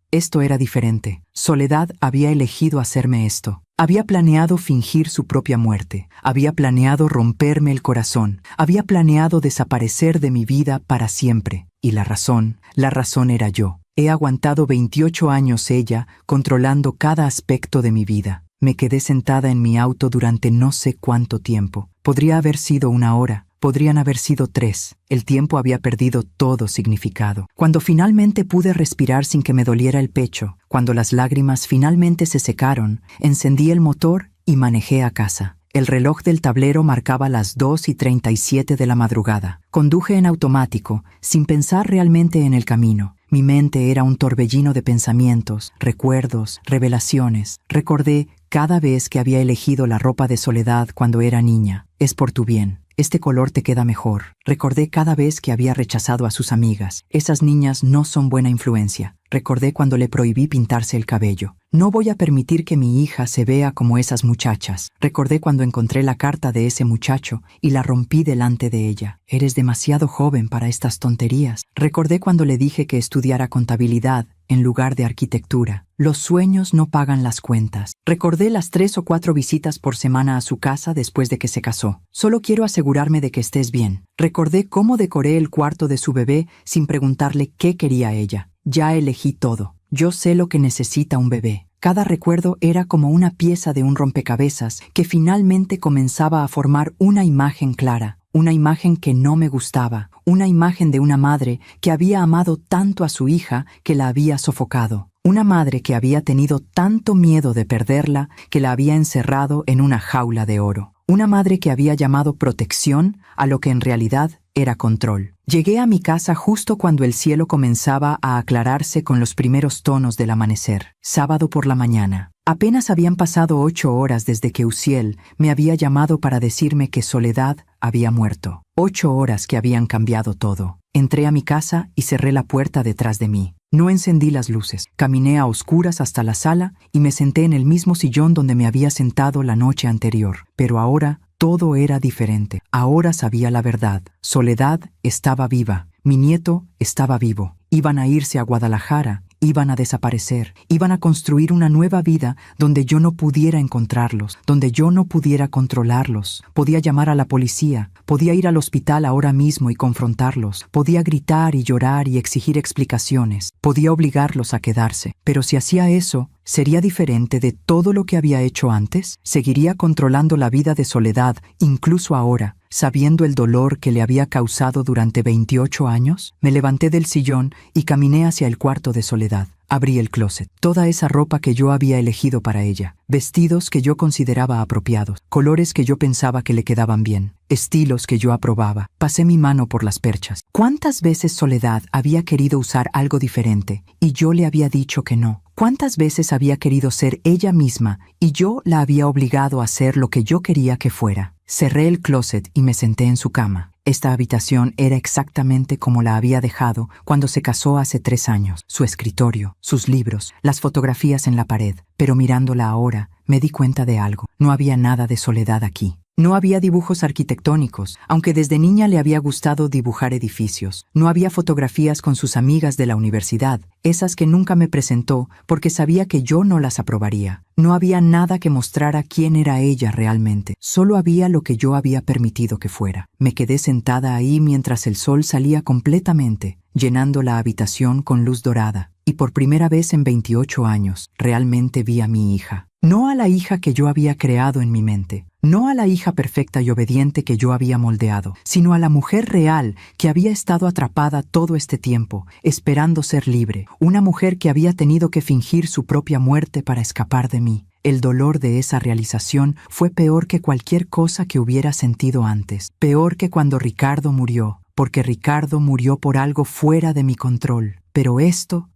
era diferente. Soledad había elegido hacerme esto. Había planeado fingir su propia muerte. Había planeado romperme el corazón. Había planeado desaparecer de mi vida para siempre. Y la razón era yo. He aguantado 28 años ella, controlando cada aspecto de mi vida. Me quedé sentada en mi auto durante no sé cuánto tiempo. Podría haber sido 1 hora. Podrían haber sido 3. El tiempo había perdido todo significado. Cuando finalmente pude respirar sin que me doliera el pecho, cuando las lágrimas finalmente se secaron, encendí el motor y manejé a casa. El reloj del tablero marcaba las 2:37 de la madrugada. Conduje en automático, sin pensar realmente en el camino. Mi mente era un torbellino de pensamientos, recuerdos, revelaciones. Recordé cada vez que había elegido la ropa de Soledad cuando era niña. Es por tu bien. Este color te queda mejor. Recordé cada vez que había rechazado a sus amigas. Esas niñas no son buena influencia. Recordé cuando le prohibí pintarse el cabello. No voy a permitir que mi hija se vea como esas muchachas. Recordé cuando encontré la carta de ese muchacho y la rompí delante de ella. Eres demasiado joven para estas tonterías. Recordé cuando le dije que estudiara contabilidad en lugar de arquitectura. Los sueños no pagan las cuentas. Recordé las 3 o 4 visitas por semana a su casa después de que se casó. Solo quiero asegurarme de que estés bien. Recordé cómo decoré el cuarto de su bebé sin preguntarle qué quería ella. Ya elegí todo. Yo sé lo que necesita un bebé. Cada recuerdo era como una pieza de un rompecabezas que finalmente comenzaba a formar una imagen clara. Una imagen que no me gustaba, una imagen de una madre que había amado tanto a su hija que la había sofocado. Una madre que había tenido tanto miedo de perderla que la había encerrado en una jaula de oro. Una madre que había llamado protección a lo que en realidad era control. Llegué a mi casa justo cuando el cielo comenzaba a aclararse con los primeros tonos del amanecer. Sábado por la mañana. Apenas habían pasado 8 horas desde que Uziel me había llamado para decirme que Soledad había muerto. 8 horas que habían cambiado todo. Entré a mi casa y cerré la puerta detrás de mí. No encendí las luces. Caminé a oscuras hasta la sala y me senté en el mismo sillón donde me había sentado la noche anterior. Pero ahora todo era diferente. Ahora sabía la verdad. Soledad estaba viva. Mi nieto estaba vivo. Iban a irse a Guadalajara. Iban a desaparecer, iban a construir una nueva vida donde yo no pudiera encontrarlos, donde yo no pudiera controlarlos. Podía llamar a la policía, podía ir al hospital ahora mismo y confrontarlos, podía gritar y llorar y exigir explicaciones, podía obligarlos a quedarse. Pero si hacía eso, ¿sería diferente de todo lo que había hecho antes? ¿Seguiría controlando la vida de Soledad, incluso ahora, sabiendo el dolor que le había causado durante 28 años? Me levanté del sillón y caminé hacia el cuarto de Soledad. Abrí el closet. Toda esa ropa que yo había elegido para ella. Vestidos que yo consideraba apropiados. Colores que yo pensaba que le quedaban bien. Estilos que yo aprobaba. Pasé mi mano por las perchas. ¿Cuántas veces Soledad había querido usar algo diferente y yo le había dicho que no? ¿Cuántas veces había querido ser ella misma y yo la había obligado a hacer lo que yo quería que fuera? Cerré el closet y me senté en su cama. Esta habitación era exactamente como la había dejado cuando se casó hace 3 años. Su escritorio, sus libros, las fotografías en la pared. Pero mirándola ahora, me di cuenta de algo. No había nada de Soledad aquí. No había dibujos arquitectónicos, aunque desde niña le había gustado dibujar edificios. No había fotografías con sus amigas de la universidad, esas que nunca me presentó porque sabía que yo no las aprobaría. No había nada que mostrara quién era ella realmente. Solo había lo que yo había permitido que fuera. Me quedé sentada ahí mientras el sol salía completamente, llenando la habitación con luz dorada. Y por primera vez en 28 años, realmente vi a mi hija. No a la hija que yo había creado en mi mente, no a la hija perfecta y obediente que yo había moldeado, sino a la mujer real que había estado atrapada todo este tiempo, esperando ser libre, una mujer que había tenido que fingir su propia muerte para escapar de mí. El dolor de esa realización fue peor que cualquier cosa que hubiera sentido antes, peor que cuando Ricardo murió, porque Ricardo murió por algo fuera de mi control. Pero esto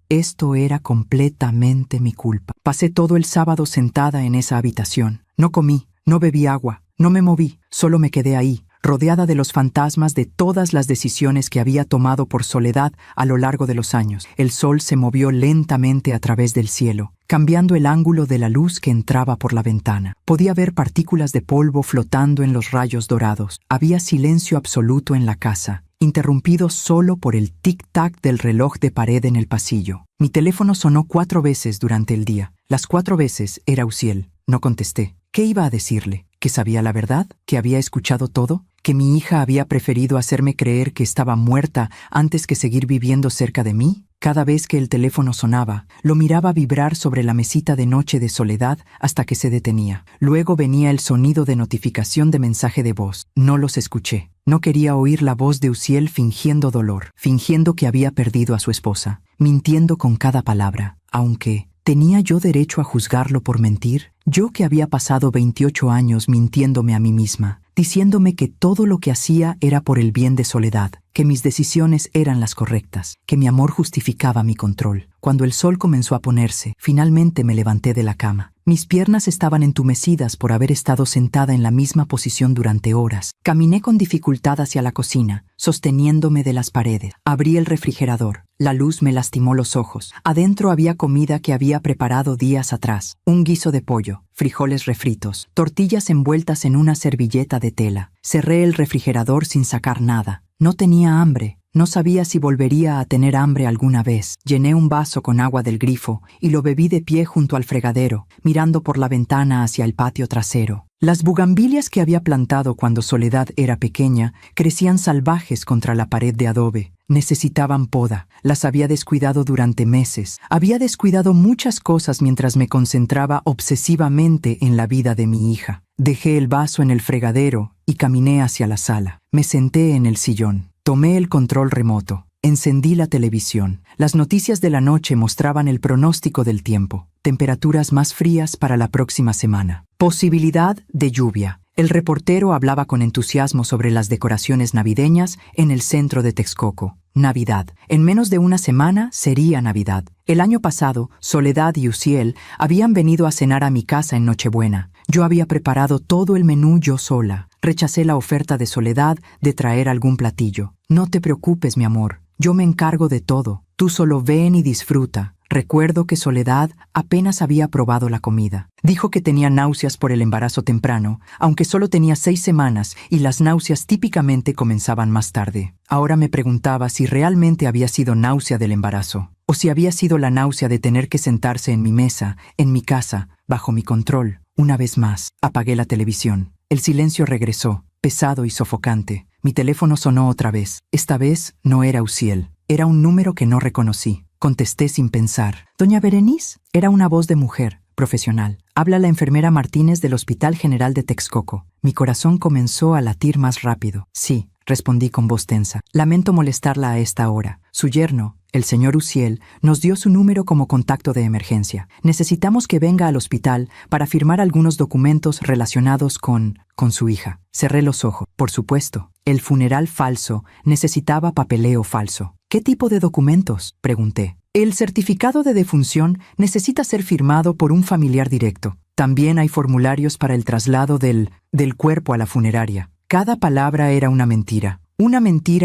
era completamente mi culpa. Pasé todo el sábado sentada en esa habitación. No comí, no bebí agua, no me moví, solo me quedé ahí, rodeada de los fantasmas de todas las decisiones que había tomado por Soledad a lo largo de los años. El sol se movió lentamente a través del cielo, cambiando el ángulo de la luz que entraba por la ventana. Podía ver partículas de polvo flotando en los rayos dorados. Había silencio absoluto en la casa, interrumpido solo por el tic-tac del reloj de pared en el pasillo. Mi teléfono sonó 4 veces durante el día. Las 4 veces era Uziel. No contesté. ¿Qué iba a decirle? ¿Que sabía la verdad? ¿Que había escuchado todo? ¿Que mi hija había preferido hacerme creer que estaba muerta antes que seguir viviendo cerca de mí? Cada vez que el teléfono sonaba, lo miraba vibrar sobre la mesita de noche de Soledad hasta que se detenía. Luego venía el sonido de notificación de mensaje de voz. No los escuché. No quería oír la voz de Uziel fingiendo dolor, fingiendo que había perdido a su esposa, mintiendo con cada palabra, aunque... ¿tenía yo derecho a juzgarlo por mentir? Yo que había pasado 28 años mintiéndome a mí misma, diciéndome que todo lo que hacía era por el bien de Soledad, que mis decisiones eran las correctas, que mi amor justificaba mi control. Cuando el sol comenzó a ponerse, finalmente me levanté de la cama. Mis piernas estaban entumecidas por haber estado sentada en la misma posición durante horas. Caminé con dificultad hacia la cocina, sosteniéndome de las paredes. Abrí el refrigerador. La luz me lastimó los ojos. Adentro había comida que había preparado días atrás. Un guiso de pollo, frijoles refritos, tortillas envueltas en una servilleta de tela. Cerré el refrigerador sin sacar nada. No tenía hambre. No sabía si volvería a tener hambre alguna vez. Llené un vaso con agua del grifo y lo bebí de pie junto al fregadero, mirando por la ventana hacia el patio trasero. Las bugambilias que había plantado cuando Soledad era pequeña crecían salvajes contra la pared de adobe. Necesitaban poda. Las había descuidado durante meses. Había descuidado muchas cosas mientras me concentraba obsesivamente en la vida de mi hija. Dejé el vaso en el fregadero y caminé hacia la sala. Me senté en el sillón. Tomé el control remoto. Encendí la televisión. Las noticias de la noche mostraban el pronóstico del tiempo. Temperaturas más frías para la próxima semana. Posibilidad de lluvia. El reportero hablaba con entusiasmo sobre las decoraciones navideñas en el centro de Texcoco. Navidad. En menos de una semana sería Navidad. El año pasado, Soledad y Uziel habían venido a cenar a mi casa en Nochebuena. Yo había preparado todo el menú yo sola. Rechacé la oferta de Soledad de traer algún platillo. No te preocupes, mi amor. Yo me encargo de todo. Tú solo ven y disfruta. Recuerdo que Soledad apenas había probado la comida. Dijo que tenía náuseas por el embarazo temprano, aunque solo tenía 6 semanas y las náuseas típicamente comenzaban más tarde. Ahora me preguntaba si realmente había sido náusea del embarazo, o si había sido la náusea de tener que sentarse en mi mesa, en mi casa, bajo mi control. Una vez más, apagué la televisión. El silencio regresó, pesado y sofocante. Mi teléfono sonó otra vez. Esta vez no era Uziel. Era un número que no reconocí. Contesté sin pensar. «¿Doña Berenice?» Era una voz de mujer, profesional. «Habla la enfermera Martínez del Hospital General de Texcoco». Mi corazón comenzó a latir más rápido. «Sí», respondí con voz tensa. «Lamento molestarla a esta hora. Su yerno, el señor Uziel, nos dio su número como contacto de emergencia. Necesitamos que venga al hospital para firmar algunos documentos relacionados con su hija». Cerré los ojos. Por supuesto, el funeral falso necesitaba papeleo falso. «¿Qué tipo de documentos?», pregunté. «El certificado de defunción necesita ser firmado por un familiar directo. También hay formularios para el traslado del cuerpo a la funeraria». Cada palabra era una mentira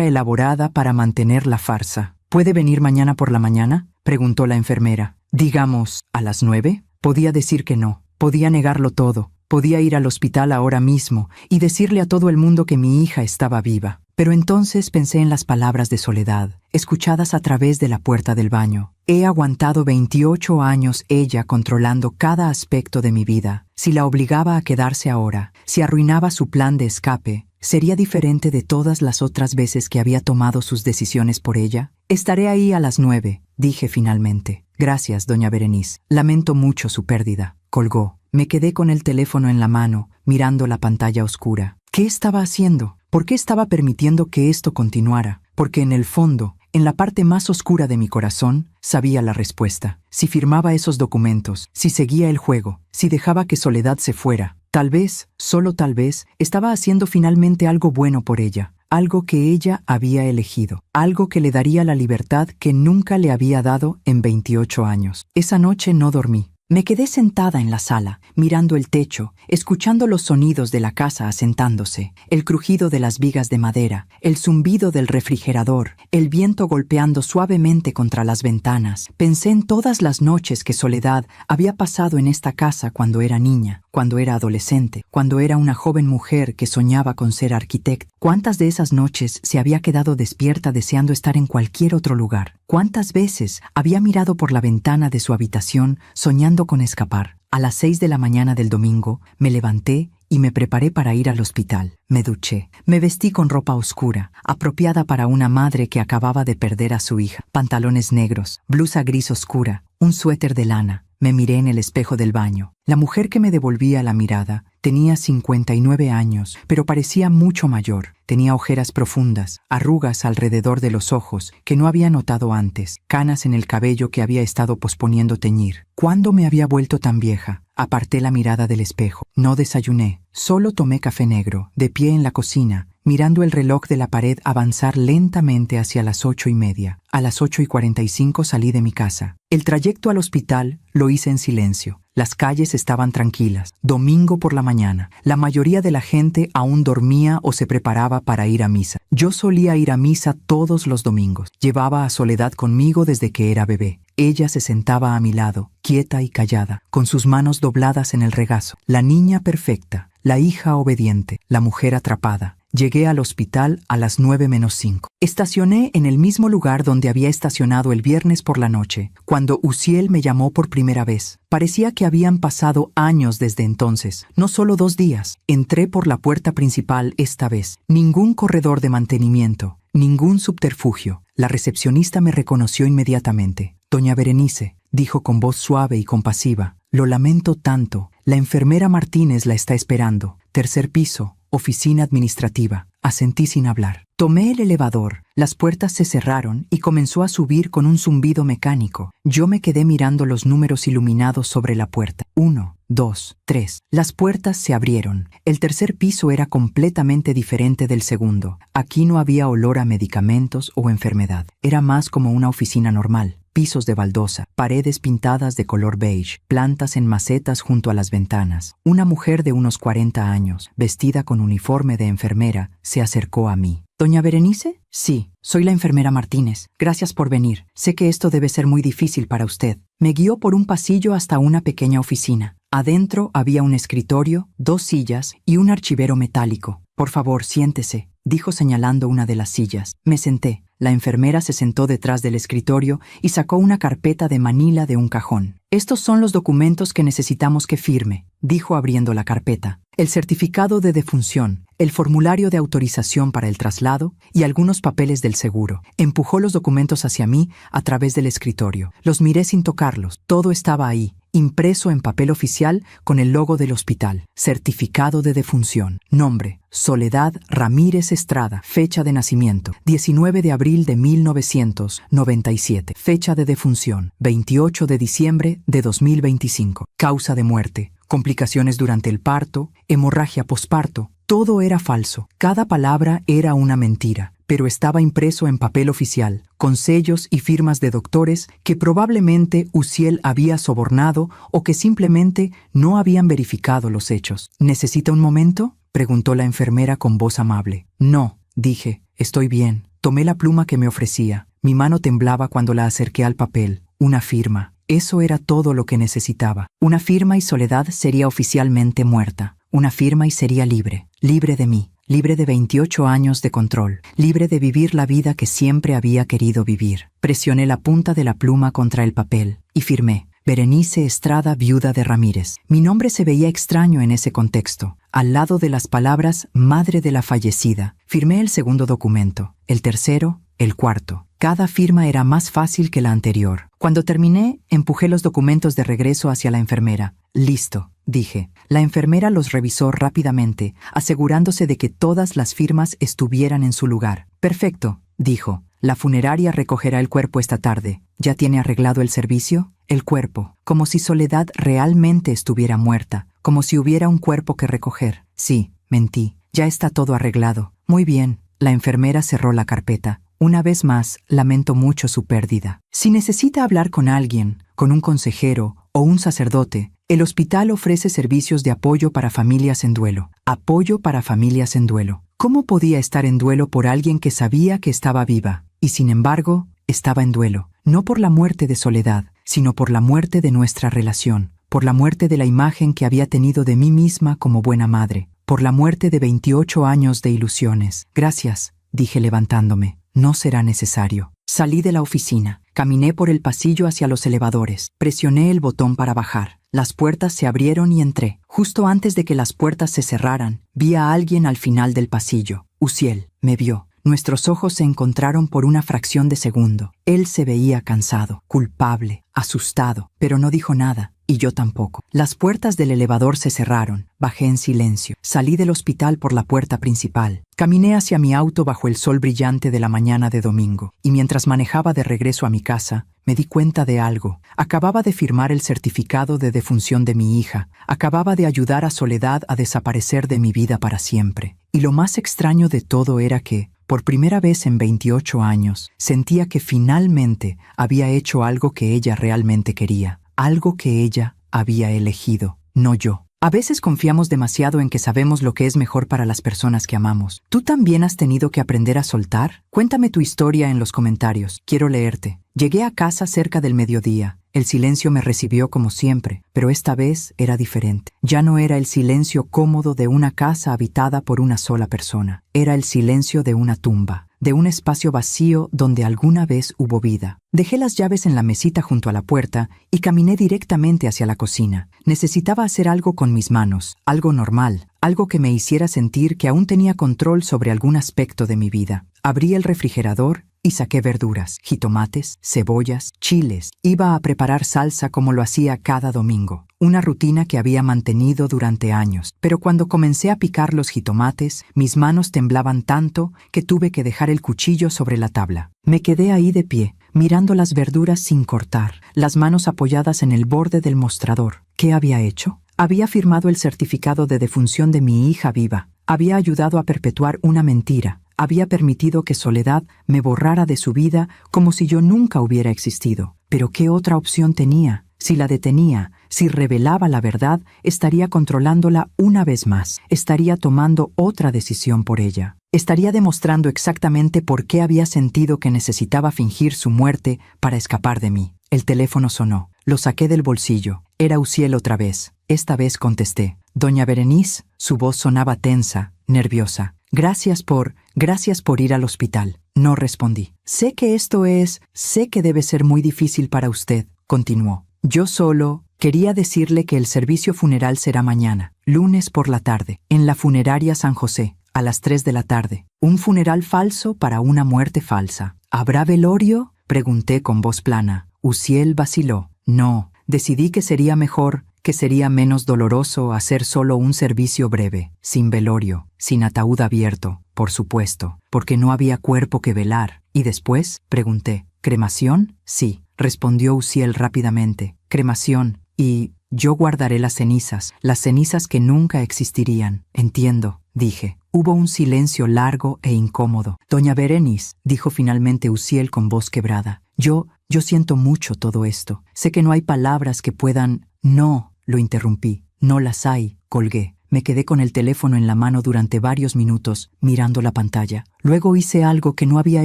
elaborada para mantener la farsa. «¿Puede venir mañana por la mañana?», preguntó la enfermera. «Digamos, ¿a las 9? Podía decir que no. Podía negarlo todo. Podía ir al hospital ahora mismo y decirle a todo el mundo que mi hija estaba viva. Pero entonces pensé en las palabras de Soledad, escuchadas a través de la puerta del baño. He aguantado 28 años ella controlando cada aspecto de mi vida. Si la obligaba a quedarse ahora, si arruinaba su plan de escape, ¿sería diferente de todas las otras veces que había tomado sus decisiones por ella? Estaré ahí a las 9, dije finalmente. Gracias, doña Berenice. Lamento mucho su pérdida. Colgó. Me quedé con el teléfono en la mano, mirando la pantalla oscura. ¿Qué estaba haciendo? ¿Por qué estaba permitiendo que esto continuara? Porque en el fondo, en la parte más oscura de mi corazón, sabía la respuesta. Si firmaba esos documentos, si seguía el juego, si dejaba que Soledad se fuera, tal vez, solo tal vez, estaba haciendo finalmente algo bueno por ella. Algo que ella había elegido, algo que le daría la libertad que nunca le había dado en 28 años. Esa noche no dormí. Me quedé sentada en la sala, mirando el techo, escuchando los sonidos de la casa asentándose, el crujido de las vigas de madera, el zumbido del refrigerador, el viento golpeando suavemente contra las ventanas. Pensé en todas las noches que Soledad había pasado en esta casa cuando era niña, cuando era adolescente, cuando era una joven mujer que soñaba con ser arquitecta. ¿Cuántas de esas noches se había quedado despierta deseando estar en cualquier otro lugar? ¿Cuántas veces había mirado por la ventana de su habitación soñando con escapar? A las 6 de la mañana del domingo me levanté y me preparé para ir al hospital. Me duché. Me vestí con ropa oscura, apropiada para una madre que acababa de perder a su hija. Pantalones negros, blusa gris oscura, un suéter de lana. Me miré en el espejo del baño. La mujer que me devolvía la mirada tenía 59 años, pero parecía mucho mayor. Tenía ojeras profundas, arrugas alrededor de los ojos que no había notado antes, canas en el cabello que había estado posponiendo teñir. ¿Cuándo me había vuelto tan vieja? Aparté la mirada del espejo. No desayuné. Solo tomé café negro, de pie en la cocina, mirando el reloj de la pared avanzar lentamente hacia las 8:30. A las 8:45 salí de mi casa. El trayecto al hospital lo hice en silencio. Las calles estaban tranquilas. Domingo por la mañana. La mayoría de la gente aún dormía o se preparaba para ir a misa. Yo solía ir a misa todos los domingos. Llevaba a Soledad conmigo desde que era bebé. Ella se sentaba a mi lado, quieta y callada, con sus manos dobladas en el regazo. La niña perfecta, la hija obediente, la mujer atrapada. Llegué al hospital a las 9:05. Estacioné en el mismo lugar donde había estacionado el viernes por la noche, cuando Uziel me llamó por primera vez. Parecía que habían pasado años desde entonces, no solo 2 días. Entré por la puerta principal esta vez. Ningún corredor de mantenimiento, ningún subterfugio. La recepcionista me reconoció inmediatamente. Doña Berenice, dijo con voz suave y compasiva, lo lamento tanto. La enfermera Martínez la está esperando. 3er piso. Oficina administrativa. Asentí sin hablar. Tomé el elevador. Las puertas se cerraron y comenzó a subir con un zumbido mecánico. Yo me quedé mirando los números iluminados sobre la puerta. 1, 2, 3. Las puertas se abrieron. El 3er piso era completamente diferente del segundo. Aquí no había olor a medicamentos o enfermedad. Era más como una oficina normal. Pisos de baldosa, paredes pintadas de color beige, plantas en macetas junto a las ventanas. Una mujer de unos 40 años, vestida con uniforme de enfermera, se acercó a mí. ¿Doña Berenice? Sí, soy la enfermera Martínez. Gracias por venir. Sé que esto debe ser muy difícil para usted. Me guió por un pasillo hasta una pequeña oficina. Adentro había un escritorio, 2 sillas y un archivero metálico. Por favor, siéntese, dijo señalando una de las sillas. Me senté. La enfermera se sentó detrás del escritorio y sacó una carpeta de manila de un cajón. Estos son los documentos que necesitamos que firme, dijo abriendo la carpeta. El certificado de defunción, el formulario de autorización para el traslado y algunos papeles del seguro. Empujó los documentos hacia mí a través del escritorio. Los miré sin tocarlos. Todo estaba ahí, impreso en papel oficial con el logo del hospital. Certificado de defunción. Nombre: Soledad Ramírez Estrada. Fecha de nacimiento: 19 de abril de 1997. Fecha de defunción: 28 de diciembre de 2025. Causa de muerte: complicaciones durante el parto, hemorragia posparto. Todo era falso. Cada palabra era una mentira, pero estaba impreso en papel oficial, con sellos y firmas de doctores que probablemente Uziel había sobornado o que simplemente no habían verificado los hechos. ¿Necesita un momento?, preguntó la enfermera con voz amable. No, dije, estoy bien. Tomé la pluma que me ofrecía. Mi mano temblaba cuando la acerqué al papel. Una firma. Eso era todo lo que necesitaba. Una firma y Soledad sería oficialmente muerta. Una firma y sería libre. Libre de mí. Libre de 28 años de control. Libre de vivir la vida que siempre había querido vivir. Presioné la punta de la pluma contra el papel y firmé. Berenice Estrada, viuda de Ramírez. Mi nombre se veía extraño en ese contexto. Al lado de las palabras madre de la fallecida, firmé el segundo documento, el tercero, el cuarto. Cada firma era más fácil que la anterior. Cuando terminé, empujé los documentos de regreso hacia la enfermera. Listo, dije. La enfermera los revisó rápidamente, asegurándose de que todas las firmas estuvieran en su lugar. Perfecto, dijo. La funeraria recogerá el cuerpo esta tarde. ¿Ya tiene arreglado el servicio? El cuerpo, como si Soledad realmente estuviera muerta, como si hubiera un cuerpo que recoger. Sí, mentí. Ya está todo arreglado. Muy bien. La enfermera cerró la carpeta. Una vez más, lamento mucho su pérdida. Si necesita hablar con alguien, con un consejero o un sacerdote, el hospital ofrece servicios de apoyo para familias en duelo. Apoyo para familias en duelo. ¿Cómo podía estar en duelo por alguien que sabía que estaba viva? Y sin embargo, estaba en duelo, no por la muerte de Soledad, sino por la muerte de nuestra relación, por la muerte de la imagen que había tenido de mí misma como buena madre, por la muerte de 28 años de ilusiones. Gracias, dije levantándome. No será necesario. Salí de la oficina. Caminé por el pasillo hacia los elevadores. Presioné el botón para bajar. Las puertas se abrieron y entré. Justo antes de que las puertas se cerraran, vi a alguien al final del pasillo. Uziel me vio. Nuestros ojos se encontraron por una fracción de segundo. Él se veía cansado, culpable, asustado, pero no dijo nada, y yo tampoco. Las puertas del elevador se cerraron. Bajé en silencio. Salí del hospital por la puerta principal. Caminé hacia mi auto bajo el sol brillante de la mañana de domingo, y mientras manejaba de regreso a mi casa, me di cuenta de algo. Acababa de firmar el certificado de defunción de mi hija. Acababa de ayudar a Soledad a desaparecer de mi vida para siempre. Y lo más extraño de todo era que, por primera vez en 28 años, sentía que finalmente había hecho algo que ella realmente quería, algo que ella había elegido, no yo. A veces confiamos demasiado en que sabemos lo que es mejor para las personas que amamos. ¿Tú también has tenido que aprender a soltar? Cuéntame tu historia en los comentarios. Quiero leerte. Llegué a casa cerca del mediodía. El silencio me recibió como siempre, pero esta vez era diferente. Ya no era el silencio cómodo de una casa habitada por una sola persona. Era el silencio de una tumba, de un espacio vacío donde alguna vez hubo vida. Dejé las llaves en la mesita junto a la puerta y caminé directamente hacia la cocina. Necesitaba hacer algo con mis manos, algo normal, algo que me hiciera sentir que aún tenía control sobre algún aspecto de mi vida. Abrí el refrigerador y saqué verduras, jitomates, cebollas, chiles. Iba a preparar salsa como lo hacía cada domingo, una rutina que había mantenido durante años. Pero cuando comencé a picar los jitomates, mis manos temblaban tanto que tuve que dejar el cuchillo sobre la tabla. Me quedé ahí de pie, mirando las verduras sin cortar, las manos apoyadas en el borde del mostrador. ¿Qué había hecho? Había firmado el certificado de defunción de mi hija viva. Había ayudado a perpetuar una mentira. Había permitido que Soledad me borrara de su vida como si yo nunca hubiera existido. Pero ¿qué otra opción tenía? Si la detenía, si revelaba la verdad, estaría controlándola una vez más. Estaría tomando otra decisión por ella. Estaría demostrando exactamente por qué había sentido que necesitaba fingir su muerte para escapar de mí. El teléfono sonó. Lo saqué del bolsillo. Era Uziel otra vez. Esta vez contesté. Doña Berenice, su voz sonaba tensa, nerviosa. Gracias por ir al hospital. No respondí. Sé que debe ser muy difícil para usted, continuó. Yo solo quería decirle que el servicio funeral será mañana, lunes por la tarde, en la funeraria San José, a las 3 de la tarde. Un funeral falso para una muerte falsa. ¿Habrá velorio? Pregunté con voz plana. Uziel vaciló. No, decidí que sería mejor, que sería menos doloroso hacer solo un servicio breve, sin velorio, sin ataúd abierto, por supuesto, porque no había cuerpo que velar. ¿Y después? Pregunté. ¿Cremación? Sí, respondió Uziel rápidamente. Cremación. Y yo guardaré las cenizas que nunca existirían. Entiendo, dije. Hubo un silencio largo e incómodo. Doña Berenice, dijo finalmente Uziel con voz quebrada. Yo siento mucho todo esto. Sé que no hay palabras que puedan... No, lo interrumpí. No las hay, colgué. Me quedé con el teléfono en la mano durante varios minutos, mirando la pantalla. Luego hice algo que no había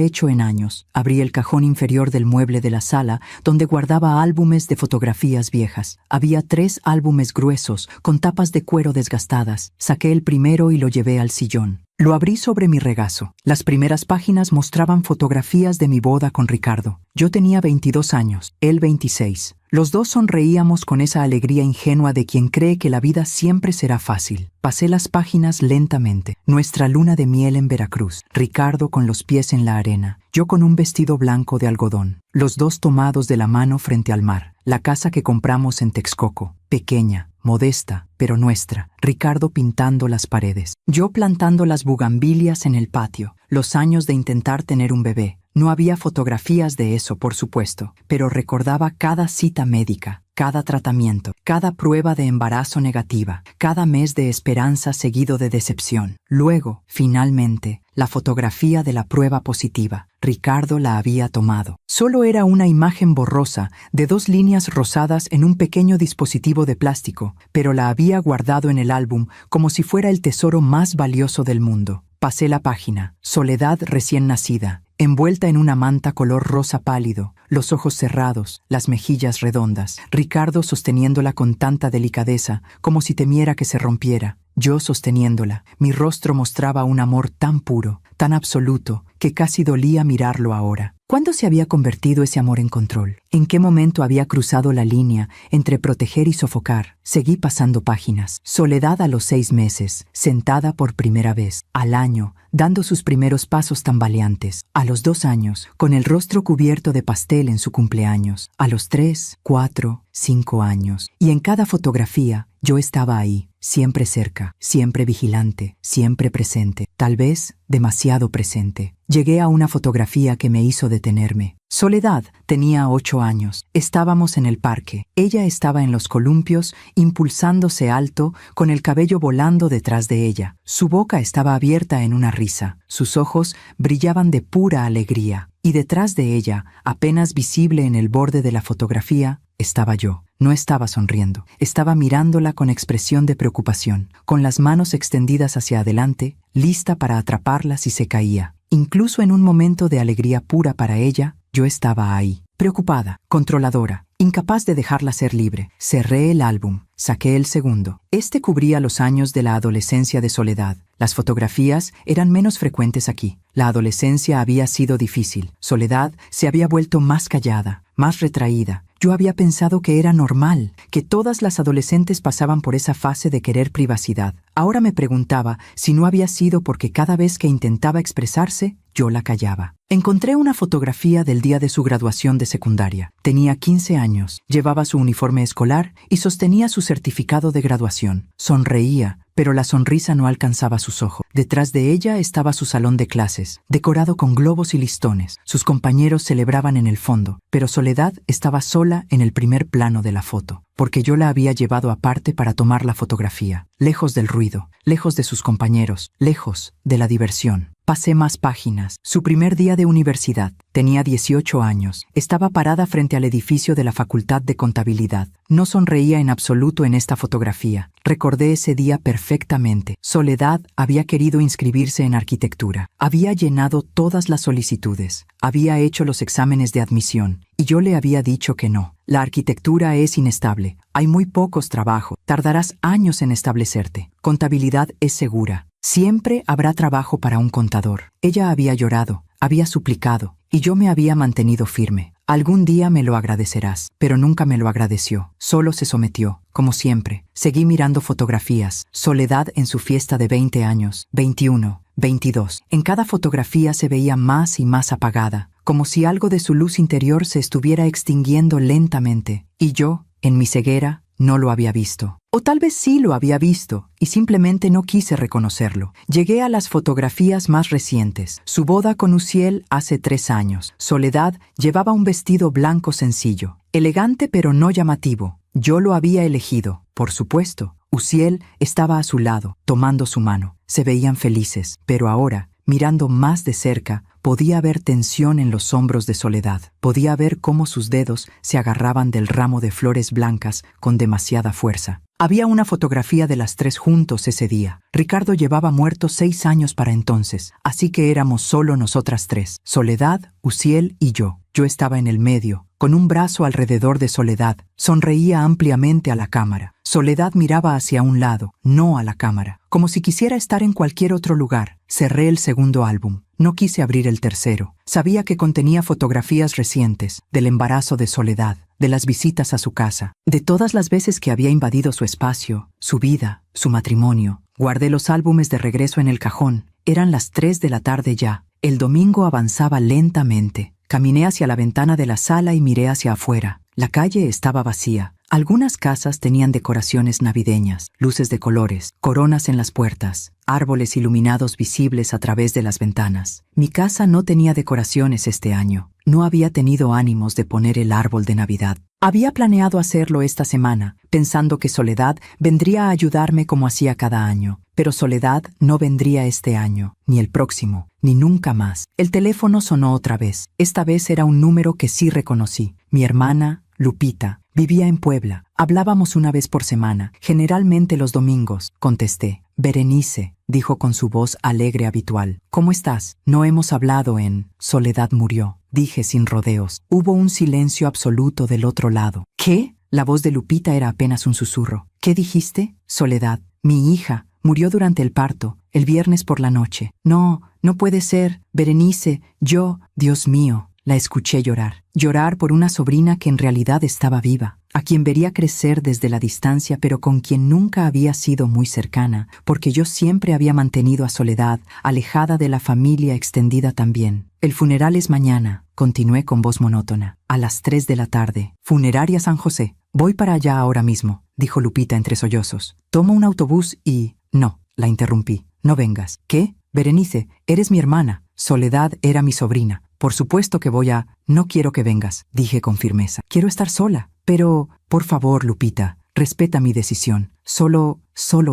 hecho en años. Abrí el cajón inferior del mueble de la sala, donde guardaba álbumes de fotografías viejas. Había 3 álbumes gruesos, con tapas de cuero desgastadas. Saqué el primero y lo llevé al sillón. Lo abrí sobre mi regazo. Las primeras páginas mostraban fotografías de mi boda con Ricardo. Yo tenía 22 años, él 26. Los dos sonreíamos con esa alegría ingenua de quien cree que la vida siempre será fácil. Pasé las páginas lentamente. Nuestra luna de miel en Veracruz. Ricardo con los pies en la arena. Yo con un vestido blanco de algodón. Los dos tomados de la mano frente al mar. La casa que compramos en Texcoco. Pequeña, modesta, pero nuestra. Ricardo pintando las paredes. Yo plantando las bugambilias en el patio. Los años de intentar tener un bebé. No había fotografías de eso, por supuesto, pero recordaba cada cita médica, cada tratamiento, cada prueba de embarazo negativa, cada mes de esperanza seguido de decepción. Luego, finalmente, la fotografía de la prueba positiva. Ricardo la había tomado. Solo era una imagen borrosa de 2 líneas rosadas en un pequeño dispositivo de plástico, pero la había guardado en el álbum como si fuera el tesoro más valioso del mundo. Pasé la página. Soledad recién nacida, envuelta en una manta color rosa pálido, los ojos cerrados, las mejillas redondas. Ricardo sosteniéndola con tanta delicadeza, como si temiera que se rompiera. Yo sosteniéndola. Mi rostro mostraba un amor tan puro, tan absoluto, que casi dolía mirarlo ahora. ¿Cuándo se había convertido ese amor en control? ¿En qué momento había cruzado la línea entre proteger y sofocar? Seguí pasando páginas. Soledad a los 6 meses, sentada por primera vez. Al año, dando sus primeros pasos tambaleantes. A los 2 años, con el rostro cubierto de pastel en su cumpleaños. A los 3, 4, 5 años. Y en cada fotografía, yo estaba ahí, siempre cerca, siempre vigilante, siempre presente. Tal vez demasiado presente. Llegué a una fotografía que me hizo detenerme. Soledad tenía 8 años. Estábamos en el parque. Ella estaba en los columpios, impulsándose alto, con el cabello volando detrás de ella. Su boca estaba abierta en una risa. Sus ojos brillaban de pura alegría. Y detrás de ella, apenas visible en el borde de la fotografía, estaba yo. No estaba sonriendo. Estaba mirándola con expresión de preocupación, con las manos extendidas hacia adelante, lista para atraparla si se caía. Incluso en un momento de alegría pura para ella, yo estaba ahí, preocupada, controladora, incapaz de dejarla ser libre. Cerré el álbum, saqué el segundo. Este cubría los años de la adolescencia de Soledad. Las fotografías eran menos frecuentes aquí. La adolescencia había sido difícil. Soledad se había vuelto más callada, más retraída. Yo había pensado que era normal, que todas las adolescentes pasaban por esa fase de querer privacidad. Ahora me preguntaba si no había sido porque cada vez que intentaba expresarse, yo la callaba. Encontré una fotografía del día de su graduación de secundaria. Tenía 15 años, llevaba su uniforme escolar y sostenía su certificado de graduación. Sonreía, pero la sonrisa no alcanzaba sus ojos. Detrás de ella estaba su salón de clases, decorado con globos y listones. Sus compañeros celebraban en el fondo, pero Soledad estaba sola en el primer plano de la foto, porque yo la había llevado aparte para tomar la fotografía, lejos del ruido, lejos de sus compañeros, lejos de la diversión. Pasé más páginas. Su primer día de universidad. Tenía 18 años. Estaba parada frente al edificio de la Facultad de Contabilidad. No sonreía en absoluto en esta fotografía. Recordé ese día perfectamente. Soledad había querido inscribirse en arquitectura. Había llenado todas las solicitudes. Había hecho los exámenes de admisión. Y yo le había dicho que no. La arquitectura es inestable. Hay muy pocos trabajos. Tardarás años en establecerte. Contabilidad es segura. Siempre habrá trabajo para un contador. Ella había llorado, había suplicado, y yo me había mantenido firme. Algún día me lo agradecerás, pero nunca me lo agradeció. Solo se sometió, como siempre. Seguí mirando fotografías. Soledad en su fiesta de 20 años, 21, 22. En cada fotografía se veía más y más apagada, como si algo de su luz interior se estuviera extinguiendo lentamente. Y yo, en mi ceguera, no lo había visto. O tal vez sí lo había visto, y simplemente no quise reconocerlo. Llegué a las fotografías más recientes. Su boda con Uciel hace 3 años. Soledad llevaba un vestido blanco sencillo, elegante pero no llamativo. Yo lo había elegido, por supuesto. Uciel estaba a su lado, tomando su mano. Se veían felices, pero ahora, mirando más de cerca, podía ver tensión en los hombros de Soledad. Podía ver cómo sus dedos se agarraban del ramo de flores blancas con demasiada fuerza. Había una fotografía de las tres juntos ese día. Ricardo llevaba muerto 6 años para entonces, así que éramos solo nosotras tres. Soledad, Uziel y yo. Yo estaba en el medio, con un brazo alrededor de Soledad. Sonreía ampliamente a la cámara. Soledad miraba hacia un lado, no a la cámara, como si quisiera estar en cualquier otro lugar. Cerré el segundo álbum. No quise abrir el tercero. Sabía que contenía fotografías recientes, del embarazo de Soledad, de las visitas a su casa, de todas las veces que había invadido su espacio, su vida, su matrimonio. Guardé los álbumes de regreso en el cajón. Eran las 3 de la tarde ya. El domingo avanzaba lentamente. Caminé hacia la ventana de la sala y miré hacia afuera. La calle estaba vacía. Algunas casas tenían decoraciones navideñas, luces de colores, coronas en las puertas, árboles iluminados visibles a través de las ventanas. Mi casa no tenía decoraciones este año. No había tenido ánimos de poner el árbol de Navidad. Había planeado hacerlo esta semana, pensando que Soledad vendría a ayudarme como hacía cada año. Pero Soledad no vendría este año, ni el próximo, ni nunca más. El teléfono sonó otra vez. Esta vez era un número que sí reconocí. Mi hermana, Lupita, vivía en Puebla. Hablábamos una vez por semana, generalmente los domingos. Contesté. Berenice, dijo con su voz alegre habitual. ¿Cómo estás? No hemos hablado en... Soledad murió, dije sin rodeos. Hubo un silencio absoluto del otro lado. ¿Qué? La voz de Lupita era apenas un susurro. ¿Qué dijiste? Soledad, mi hija, murió durante el parto, el viernes por la noche. No, no puede ser. Berenice, Dios mío. La escuché llorar. Llorar por una sobrina que en realidad estaba viva, a quien vería crecer desde la distancia, pero con quien nunca había sido muy cercana, porque yo siempre había mantenido a Soledad alejada de la familia extendida también. El funeral es mañana, continué con voz monótona, a las 3 de la tarde. Funeraria San José. Voy para allá ahora mismo, dijo Lupita entre sollozos. Tomo un autobús y... No, la interrumpí. No vengas. ¿Qué? Berenice, eres mi hermana. Soledad era mi sobrina. Por supuesto que voy a... No quiero que vengas, dije con firmeza. Quiero estar sola. Pero, por favor, Lupita, respeta mi decisión. Solo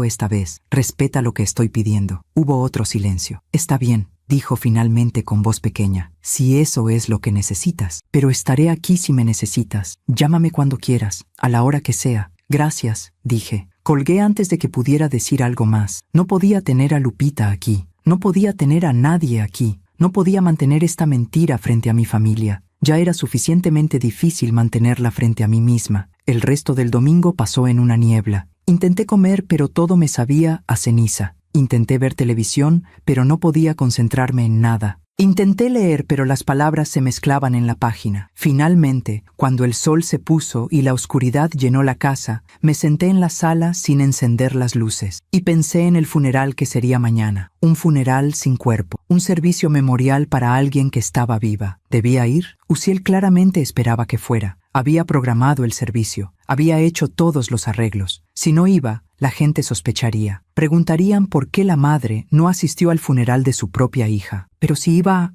esta vez. Respeta lo que estoy pidiendo. Hubo otro silencio. Está bien, dijo finalmente con voz pequeña. Si eso es lo que necesitas. Pero estaré aquí si me necesitas. Llámame cuando quieras, a la hora que sea. Gracias, dije. Colgué antes de que pudiera decir algo más. No podía tener a Lupita aquí. No podía tener a nadie aquí. No podía mantener esta mentira frente a mi familia. Ya era suficientemente difícil mantenerla frente a mí misma. El resto del domingo pasó en una niebla. Intenté comer, pero todo me sabía a ceniza. Intenté ver televisión, pero no podía concentrarme en nada. Intenté leer, pero las palabras se mezclaban en la página. Finalmente, cuando el sol se puso y la oscuridad llenó la casa, me senté en la sala sin encender las luces y pensé en el funeral que sería mañana. Un funeral sin cuerpo, un servicio memorial para alguien que estaba viva. ¿Debía ir? Uziel claramente esperaba que fuera. Había programado el servicio. Había hecho todos los arreglos. Si no iba, la gente sospecharía. Preguntarían por qué la madre no asistió al funeral de su propia hija. Pero si iba,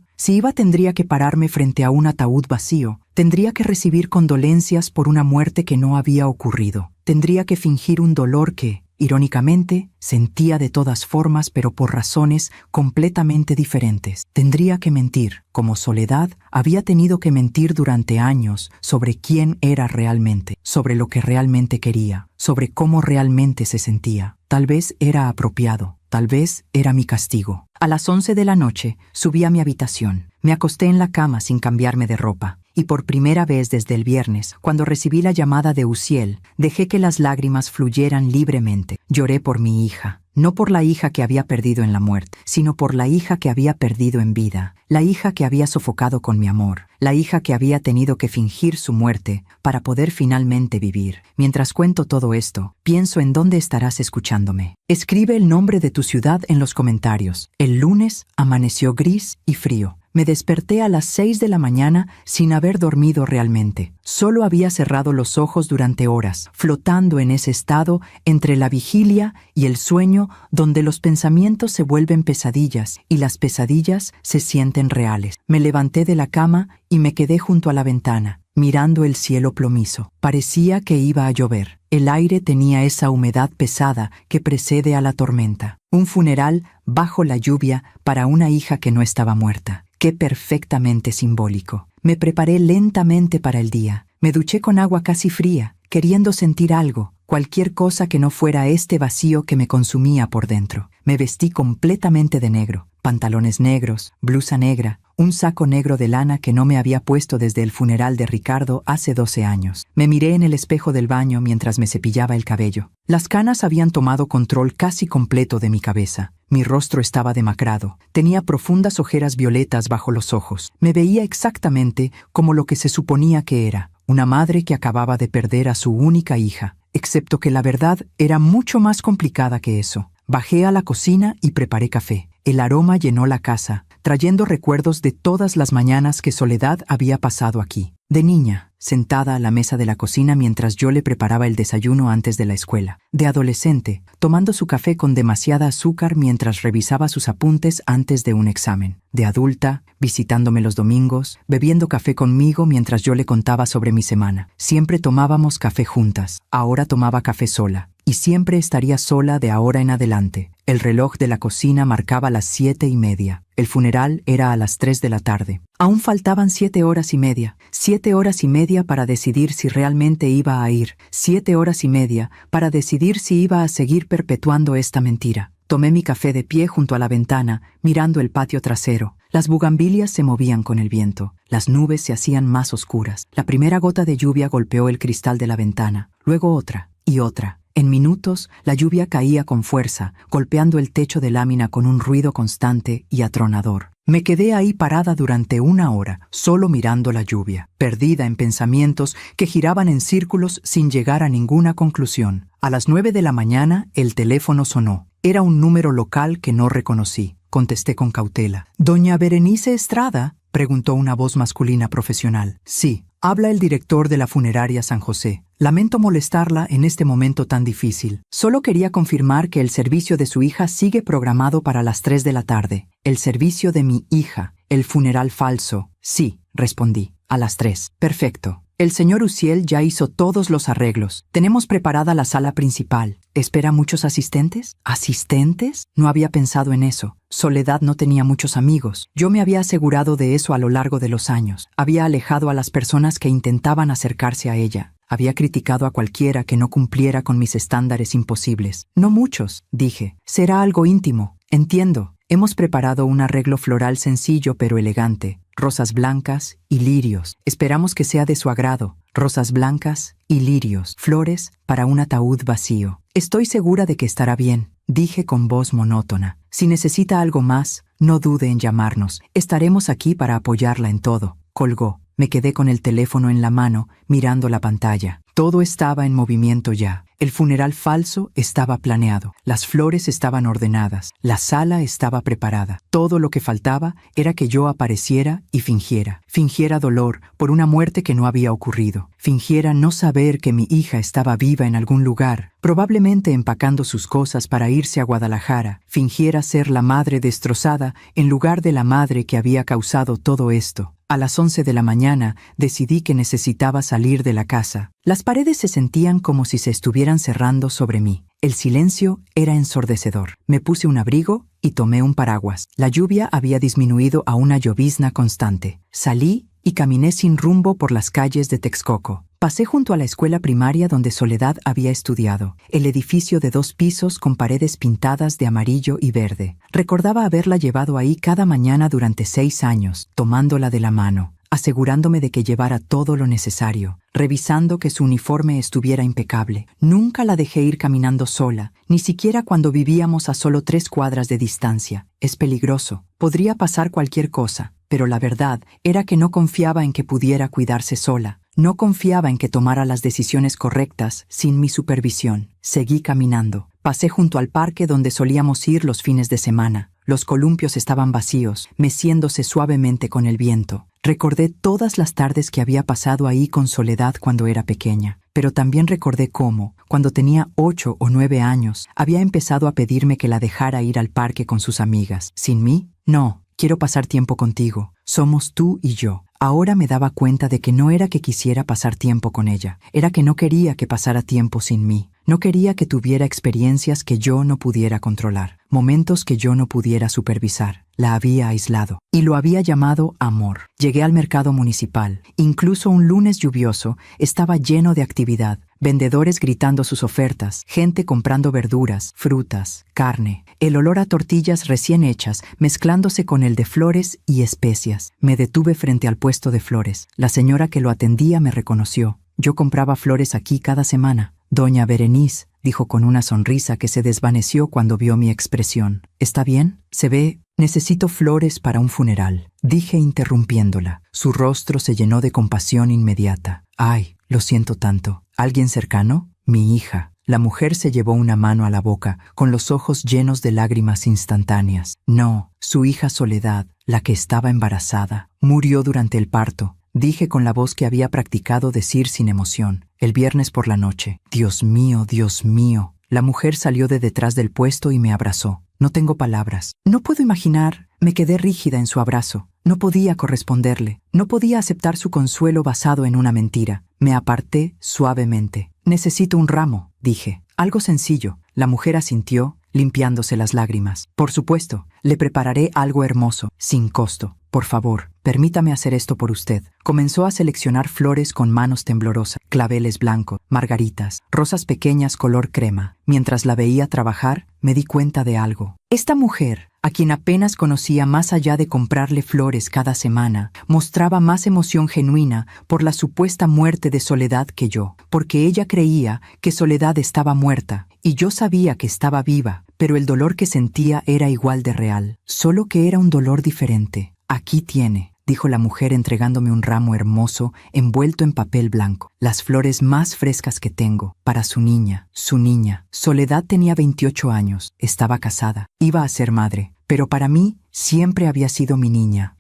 tendría que pararme frente a un ataúd vacío. Tendría que recibir condolencias por una muerte que no había ocurrido. Tendría que fingir un dolor que, irónicamente, sentía de todas formas, pero por razones completamente diferentes. Tendría que mentir, como Soledad había tenido que mentir durante años sobre quién era realmente, sobre lo que realmente quería, sobre cómo realmente se sentía. Tal vez era apropiado, tal vez era mi castigo. A las 11 de la noche subí a mi habitación. Me acosté en la cama sin cambiarme de ropa. Y por primera vez desde el viernes, cuando recibí la llamada de Uziel, dejé que las lágrimas fluyeran libremente. Lloré por mi hija, no por la hija que había perdido en la muerte, sino por la hija que había perdido en vida, la hija que había sofocado con mi amor, la hija que había tenido que fingir su muerte para poder finalmente vivir. Mientras cuento todo esto, pienso en dónde estarás escuchándome. Escribe el nombre de tu ciudad en los comentarios. El lunes amaneció gris y frío. Me desperté a las 6 de la mañana sin haber dormido realmente. Solo había cerrado los ojos durante horas, flotando en ese estado entre la vigilia y el sueño, donde los pensamientos se vuelven pesadillas y las pesadillas se sienten reales. Me levanté de la cama y me quedé junto a la ventana, mirando el cielo plomizo. Parecía que iba a llover. El aire tenía esa humedad pesada que precede a la tormenta. Un funeral bajo la lluvia para una hija que no estaba muerta. Qué perfectamente simbólico. Me preparé lentamente para el día. Me duché con agua casi fría, queriendo sentir algo, cualquier cosa que no fuera este vacío que me consumía por dentro. Me vestí completamente de negro, pantalones negros, blusa negra, un saco negro de lana que no me había puesto desde el funeral de Ricardo hace 12 años. Me miré en el espejo del baño mientras me cepillaba el cabello. Las canas habían tomado control casi completo de mi cabeza. Mi rostro estaba demacrado. Tenía profundas ojeras violetas bajo los ojos. Me veía exactamente como lo que se suponía que era, una madre que acababa de perder a su única hija, excepto que la verdad era mucho más complicada que eso. Bajé a la cocina y preparé café. El aroma llenó la casa, trayendo recuerdos de todas las mañanas que Soledad había pasado aquí. De niña, sentada a la mesa de la cocina mientras yo le preparaba el desayuno antes de la escuela. De adolescente, tomando su café con demasiada azúcar mientras revisaba sus apuntes antes de un examen. De adulta, visitándome los domingos, bebiendo café conmigo mientras yo le contaba sobre mi semana. Siempre tomábamos café juntas. Ahora tomaba café sola. Y siempre estaría sola de ahora en adelante. El reloj de la cocina marcaba las 7:30. El funeral era a las 3 de la tarde. Aún faltaban 7 horas y media. 7 horas y media para decidir si realmente iba a ir. 7 horas y media para decidir si iba a seguir perpetuando esta mentira. Tomé mi café de pie junto a la ventana, mirando el patio trasero. Las bugambilias se movían con el viento. Las nubes se hacían más oscuras. La primera gota de lluvia golpeó el cristal de la ventana. Luego otra y otra. En minutos, la lluvia caía con fuerza, golpeando el techo de lámina con un ruido constante y atronador. Me quedé ahí parada durante 1 hora, solo mirando la lluvia, perdida en pensamientos que giraban en círculos sin llegar a ninguna conclusión. A las 9 de la mañana, el teléfono sonó. Era un número local que no reconocí. Contesté con cautela. ¿Doña Berenice Estrada?, preguntó una voz masculina profesional. Sí, habla el director de la funeraria San José. Lamento molestarla en este momento tan difícil. Solo quería confirmar que el servicio de su hija sigue programado para las 3 de la tarde. El servicio de mi hija, el funeral falso. Sí, respondí. A las 3. Perfecto. El señor Uciel ya hizo todos los arreglos. Tenemos preparada la sala principal. ¿Espera muchos asistentes? ¿Asistentes? No había pensado en eso. Soledad no tenía muchos amigos. Yo me había asegurado de eso a lo largo de los años. Había alejado a las personas que intentaban acercarse a ella. Había criticado a cualquiera que no cumpliera con mis estándares imposibles. No muchos, dije. Será algo íntimo. Entiendo. Hemos preparado un arreglo floral sencillo pero elegante. Rosas blancas y lirios. Esperamos que sea de su agrado. Rosas blancas y lirios. Flores para un ataúd vacío. Estoy segura de que estará bien, dije con voz monótona. Si necesita algo más, no dude en llamarnos. Estaremos aquí para apoyarla en todo. Colgó. Me quedé con el teléfono en la mano, mirando la pantalla. Todo estaba en movimiento ya. El funeral falso estaba planeado. Las flores estaban ordenadas. La sala estaba preparada. Todo lo que faltaba era que yo apareciera y fingiera. Fingiera dolor por una muerte que no había ocurrido. Fingiera no saber que mi hija estaba viva en algún lugar, probablemente empacando sus cosas para irse a Guadalajara. Fingiera ser la madre destrozada en lugar de la madre que había causado todo esto. A las 11 de la mañana decidí que necesitaba salir de la casa. Las paredes se sentían como si se estuvieran cerrando sobre mí. El silencio era ensordecedor. Me puse un abrigo y tomé un paraguas. La lluvia había disminuido a una llovizna constante. Salí y caminé sin rumbo por las calles de Texcoco. Pasé junto a la escuela primaria donde Soledad había estudiado, el edificio de 2 pisos con paredes pintadas de amarillo y verde. Recordaba haberla llevado ahí cada mañana durante 6 años, tomándola de la mano, asegurándome de que llevara todo lo necesario, revisando que su uniforme estuviera impecable. Nunca la dejé ir caminando sola, ni siquiera cuando vivíamos a solo 3 cuadras de distancia. Es peligroso, podría pasar cualquier cosa, pero la verdad era que no confiaba en que pudiera cuidarse sola. No confiaba en que tomara las decisiones correctas sin mi supervisión. Seguí caminando. Pasé junto al parque donde solíamos ir los fines de semana. Los columpios estaban vacíos, meciéndose suavemente con el viento. Recordé todas las tardes que había pasado ahí con Soledad cuando era pequeña. Pero también recordé cómo, cuando tenía 8 o 9 años, había empezado a pedirme que la dejara ir al parque con sus amigas. ¿Sin mí? No. Quiero pasar tiempo contigo. Somos tú y yo. Ahora me daba cuenta de que no era que quisiera pasar tiempo con ella. Era que no quería que pasara tiempo sin mí. No quería que tuviera experiencias que yo no pudiera controlar. Momentos que yo no pudiera supervisar. la había aislado y lo había llamado amor. Llegué al mercado municipal. Incluso un lunes lluvioso estaba lleno de actividad. Vendedores gritando sus ofertas, gente comprando verduras, frutas, carne, el olor a tortillas recién hechas mezclándose con el de flores y especias. Me detuve frente al puesto de flores. La señora que lo atendía me reconoció. Yo compraba flores aquí cada semana. Doña Berenice, dijo con una sonrisa que se desvaneció cuando vio mi expresión. ¿Está bien? Se ve. Necesito flores para un funeral, dije interrumpiéndola. Su rostro se llenó de compasión inmediata. Ay, lo siento tanto. ¿Alguien cercano? Mi hija. La mujer se llevó una mano a la boca, con los ojos llenos de lágrimas instantáneas. No, su hija Soledad, la que estaba embarazada, murió durante el parto. Dije con la voz que había practicado decir sin emoción. El viernes por la noche. Dios mío, Dios mío. La mujer salió de detrás del puesto y me abrazó. No tengo palabras. No puedo imaginar. Me quedé rígida en su abrazo. No podía corresponderle. No podía aceptar su consuelo basado en una mentira. Me aparté suavemente. Necesito un ramo, dije. Algo sencillo. La mujer asintió, limpiándose las lágrimas. Por supuesto, le prepararé algo hermoso, sin costo. Por favor, permítame hacer esto por usted. Comenzó a seleccionar flores con manos temblorosas, claveles blancos, margaritas, rosas pequeñas color crema. Mientras la veía trabajar, me di cuenta de algo. Esta mujer, a quien apenas conocía más allá de comprarle flores cada semana, mostraba más emoción genuina por la supuesta muerte de Soledad que yo, porque ella creía que Soledad estaba muerta, y yo sabía que estaba viva, pero el dolor que sentía era igual de real, solo que era un dolor diferente. Aquí tiene, dijo la mujer entregándome un ramo hermoso envuelto en papel blanco. Las flores más frescas que tengo, para su niña, su niña. Soledad tenía 28 años, estaba casada, iba a ser madre, pero para mí siempre había sido mi niña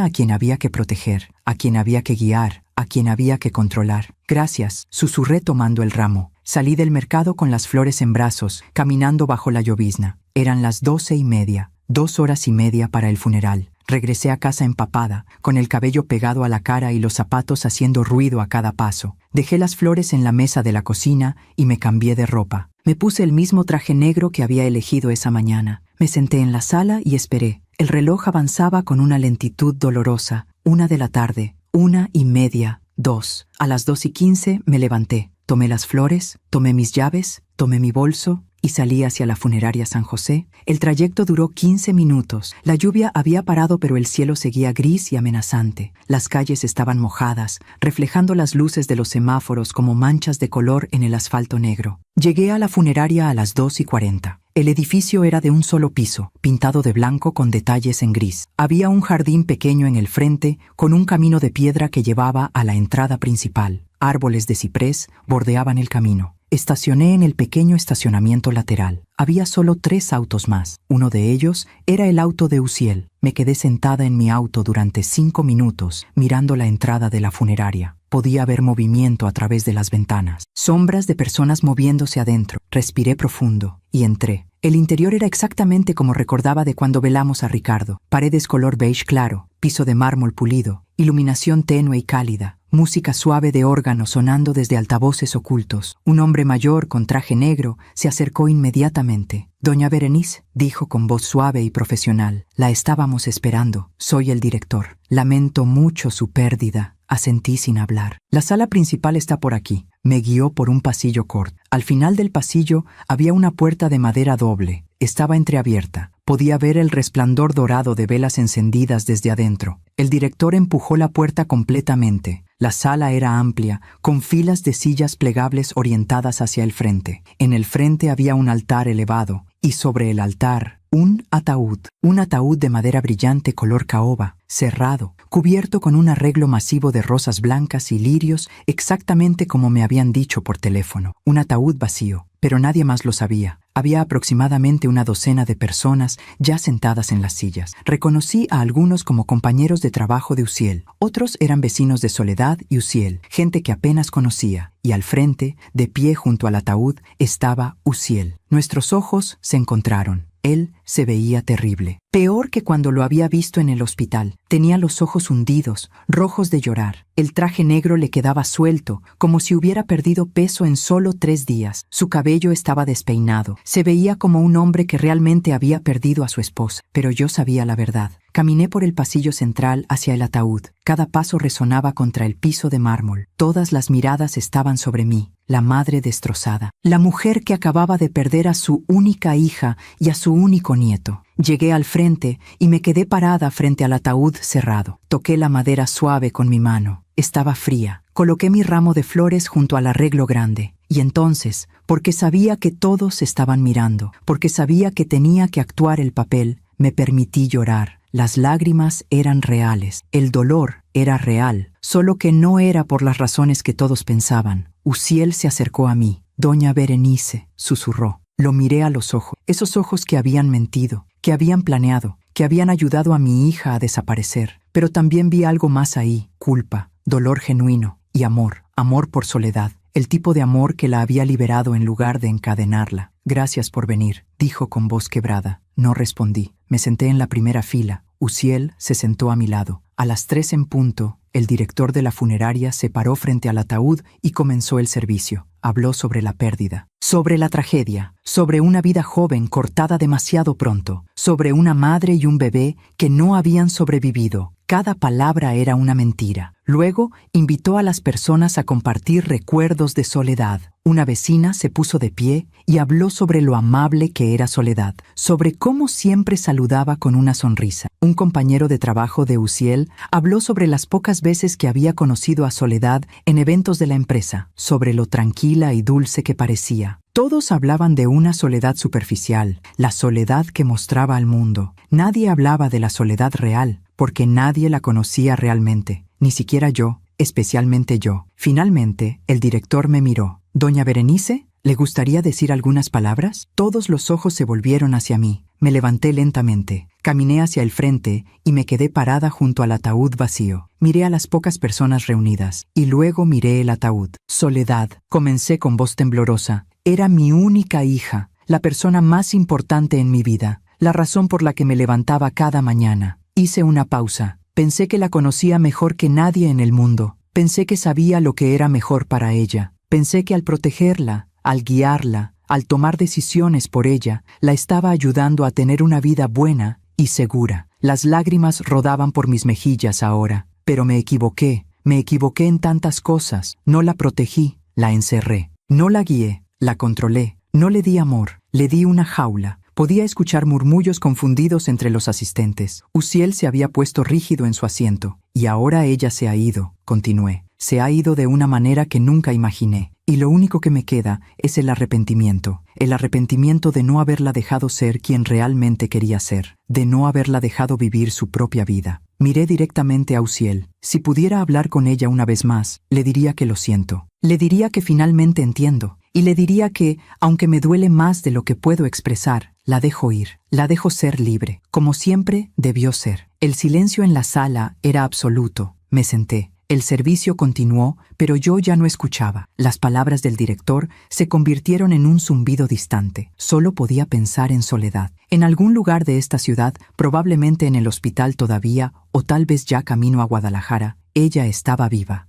a quien había que proteger, a quien había que guiar, a quien había que controlar. Gracias, susurré tomando el ramo. Salí del mercado con las flores en brazos, caminando bajo la llovizna. Eran las 12:30, 2 horas y media para el funeral. Regresé a casa empapada, con el cabello pegado a la cara y los zapatos haciendo ruido a cada paso. Dejé las flores en la mesa de la cocina y me cambié de ropa. Me puse el mismo traje negro que había elegido esa mañana. Me senté en la sala y esperé. El reloj avanzaba con una lentitud dolorosa. 1 de la tarde, 1:30, 2. A las 2:15 me levanté. Tomé las flores, tomé mis llaves, tomé mi bolso y salí hacia la funeraria San José. El trayecto duró 15 minutos. La lluvia había parado, pero el cielo seguía gris y amenazante. Las calles estaban mojadas, reflejando las luces de los semáforos como manchas de color en el asfalto negro. Llegué a la funeraria a las 2:40. El edificio era de un solo piso, pintado de blanco con detalles en gris. Había un jardín pequeño en el frente, con un camino de piedra que llevaba a la entrada principal. Árboles de ciprés bordeaban el camino. Estacioné en el pequeño estacionamiento lateral. Había solo 3 autos más. Uno de ellos era el auto de Uziel. Me quedé sentada en mi auto durante 5 minutos, mirando la entrada de la funeraria. Podía ver movimiento a través de las ventanas. Sombras de personas moviéndose adentro. Respiré profundo y entré. El interior era exactamente como recordaba de cuando velamos a Ricardo. Paredes color beige claro, piso de mármol pulido, iluminación tenue y cálida, música suave de órgano sonando desde altavoces ocultos. Un hombre mayor con traje negro se acercó inmediatamente. «Doña Berenice», dijo con voz suave y profesional. «La estábamos esperando. Soy el director. Lamento mucho su pérdida». Asentí sin hablar. «La sala principal está por aquí». Me guió por un pasillo corto. Al final del pasillo había una puerta de madera doble. Estaba entreabierta. Podía ver el resplandor dorado de velas encendidas desde adentro. El director empujó la puerta completamente. La sala era amplia, con filas de sillas plegables orientadas hacia el frente. En el frente había un altar elevado, y sobre el altar, un ataúd de madera brillante color caoba, cerrado, cubierto con un arreglo masivo de rosas blancas y lirios, exactamente como me habían dicho por teléfono. Un ataúd vacío, pero nadie más lo sabía. Había aproximadamente una docena de personas ya sentadas en las sillas. Reconocí a algunos como compañeros de trabajo de Uziel. Otros eran vecinos de Soledad y Uziel, gente que apenas conocía. Y al frente, de pie junto al ataúd, estaba Uziel. Nuestros ojos se encontraron. Él se veía terrible. Peor que cuando lo había visto en el hospital. Tenía los ojos hundidos, rojos de llorar. El traje negro le quedaba suelto, como si hubiera perdido peso en solo 3 días. Su cabello estaba despeinado. Se veía como un hombre que realmente había perdido a su esposa. Pero yo sabía la verdad. Caminé por el pasillo central hacia el ataúd. Cada paso resonaba contra el piso de mármol. Todas las miradas estaban sobre mí. La madre destrozada. La mujer que acababa de perder a su única hija y a su único nieto. Llegué al frente y me quedé parada frente al ataúd cerrado. Toqué la madera suave con mi mano. Estaba fría. Coloqué mi ramo de flores junto al arreglo grande. Y entonces, porque sabía que todos estaban mirando, porque sabía que tenía que actuar el papel, me permití llorar. Las lágrimas eran reales. El dolor era real, solo que no era por las razones que todos pensaban. Uziel se acercó a mí. «Doña Berenice», susurró. Lo miré a los ojos, esos ojos que habían mentido, que habían planeado, que habían ayudado a mi hija a desaparecer. Pero también vi algo más ahí: culpa, dolor genuino y amor. Amor por Soledad, el tipo de amor que la había liberado en lugar de encadenarla. «Gracias por venir», dijo con voz quebrada. No respondí. Me senté en la primera fila. Uziel se sentó a mi lado. A las 3 en punto, el director de la funeraria se paró frente al ataúd y comenzó el servicio. Habló sobre la pérdida, sobre la tragedia, sobre una vida joven cortada demasiado pronto, sobre una madre y un bebé que no habían sobrevivido. Cada palabra era una mentira. Luego invitó a las personas a compartir recuerdos de Soledad. Una vecina se puso de pie y habló sobre lo amable que era Soledad, sobre cómo siempre saludaba con una sonrisa. Un compañero de trabajo de Uziel habló sobre las pocas veces que había conocido a Soledad en eventos de la empresa, sobre lo tranquila y dulce que parecía. Todos hablaban de una Soledad superficial, la Soledad que mostraba al mundo. Nadie hablaba de la Soledad real, porque nadie la conocía realmente, ni siquiera yo, especialmente yo. Finalmente, el director me miró. «Doña Berenice, ¿le gustaría decir algunas palabras?» Todos los ojos se volvieron hacia mí. Me levanté lentamente, caminé hacia el frente y me quedé parada junto al ataúd vacío. Miré a las pocas personas reunidas y luego miré el ataúd. «Soledad», comencé con voz temblorosa, «era mi única hija, la persona más importante en mi vida, la razón por la que me levantaba cada mañana». Hice una pausa. Pensé que la conocía mejor que nadie en el mundo. Pensé que sabía lo que era mejor para ella. Pensé que al protegerla, al guiarla, al tomar decisiones por ella, la estaba ayudando a tener una vida buena y segura. Las lágrimas rodaban por mis mejillas ahora. Pero me equivoqué en tantas cosas. No la protegí, la encerré. No la guié, la controlé. No le di amor, le di una jaula. Podía escuchar murmullos confundidos entre los asistentes. Uziel se había puesto rígido en su asiento. «Y ahora ella se ha ido», continué. «Se ha ido de una manera que nunca imaginé. Y lo único que me queda es el arrepentimiento. El arrepentimiento de no haberla dejado ser quien realmente quería ser. De no haberla dejado vivir su propia vida». Miré directamente a Uziel. Si pudiera hablar con ella una vez más, le diría que lo siento. Le diría que finalmente entiendo. Y le diría que, aunque me duele más de lo que puedo expresar, la dejo ir, la dejo ser libre, como siempre debió ser. El silencio en la sala era absoluto. Me senté. El servicio continuó, pero yo ya no escuchaba. Las palabras del director se convirtieron en un zumbido distante. Solo podía pensar en Soledad. En algún lugar de esta ciudad, probablemente en el hospital todavía, o tal vez ya camino a Guadalajara, ella estaba viva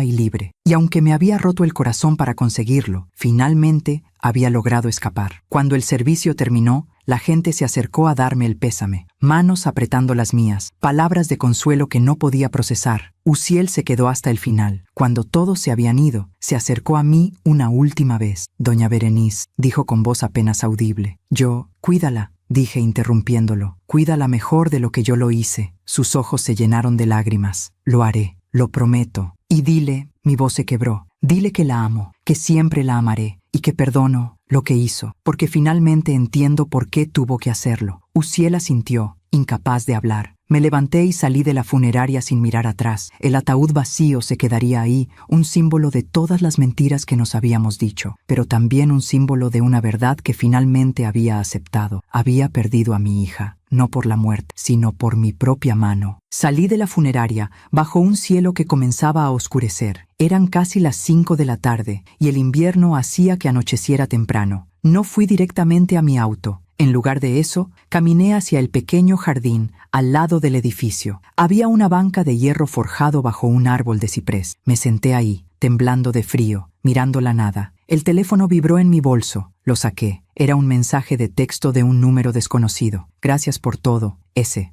y libre. Y aunque me había roto el corazón para conseguirlo, finalmente había logrado escapar. Cuando el servicio terminó, la gente se acercó a darme el pésame, manos apretando las mías, palabras de consuelo que no podía procesar. Uziel se quedó hasta el final. Cuando todos se habían ido, se acercó a mí una última vez. «Doña Berenice», dijo con voz apenas audible. «Cuídala», dije interrumpiéndolo. «Cuídala mejor de lo que yo lo hice». Sus ojos se llenaron de lágrimas. «Lo haré, lo prometo. Y dile», mi voz se quebró, «dile que la amo, que siempre la amaré y que perdono lo que hizo, porque finalmente entiendo por qué tuvo que hacerlo». Uziel asintió, incapaz de hablar. Me levanté y salí de la funeraria sin mirar atrás. El ataúd vacío se quedaría ahí, un símbolo de todas las mentiras que nos habíamos dicho, pero también un símbolo de una verdad que finalmente había aceptado. Había perdido a mi hija, no por la muerte, sino por mi propia mano. Salí de la funeraria bajo un cielo que comenzaba a oscurecer. Eran casi las 5 de la tarde y el invierno hacía que anocheciera temprano. No fui directamente a mi auto. En lugar de eso, caminé hacia el pequeño jardín al lado del edificio. Había una banca de hierro forjado bajo un árbol de ciprés. Me senté ahí, temblando de frío, mirando la nada. El teléfono vibró en mi bolso. Lo saqué. Era un mensaje de texto de un número desconocido. Gracias por todo.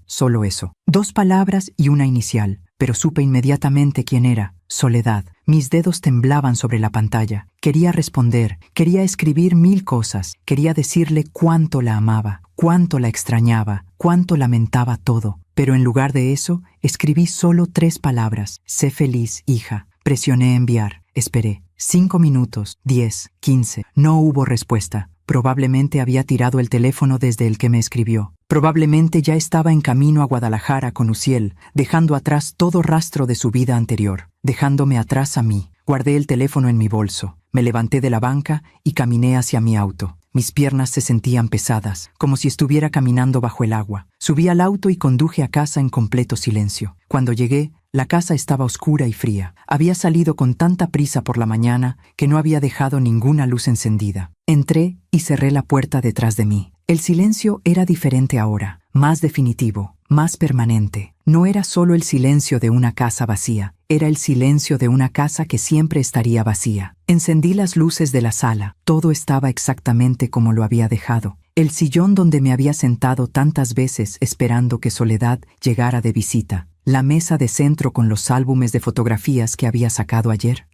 Solo eso. 2 palabras y una inicial. Pero supe inmediatamente quién era. Soledad. Mis dedos temblaban sobre la pantalla. Quería responder, quería escribir 1000 cosas. Quería decirle cuánto la amaba, cuánto la extrañaba, cuánto lamentaba todo. Pero en lugar de eso, escribí solo 3 palabras. Sé feliz, hija. Presioné enviar. Esperé. 5 minutos, 10, 15. No hubo respuesta. Probablemente había tirado el teléfono desde el que me escribió. Probablemente ya estaba en camino a Guadalajara con Uciel, dejando atrás todo rastro de su vida anterior, dejándome atrás a mí. Guardé el teléfono en mi bolso, me levanté de la banca y caminé hacia mi auto. Mis piernas se sentían pesadas, como si estuviera caminando bajo el agua. Subí al auto y conduje a casa en completo silencio. Cuando llegué, la casa estaba oscura y fría. Había salido con tanta prisa por la mañana que no había dejado ninguna luz encendida. Entré y cerré la puerta detrás de mí. El silencio era diferente ahora, más definitivo, más permanente. No era solo el silencio de una casa vacía, era el silencio de una casa que siempre estaría vacía. Encendí las luces de la sala. Todo estaba exactamente como lo había dejado. El sillón donde me había sentado tantas veces esperando que Soledad llegara de visita. La mesa de centro con los álbumes de fotografías que había sacado ayer.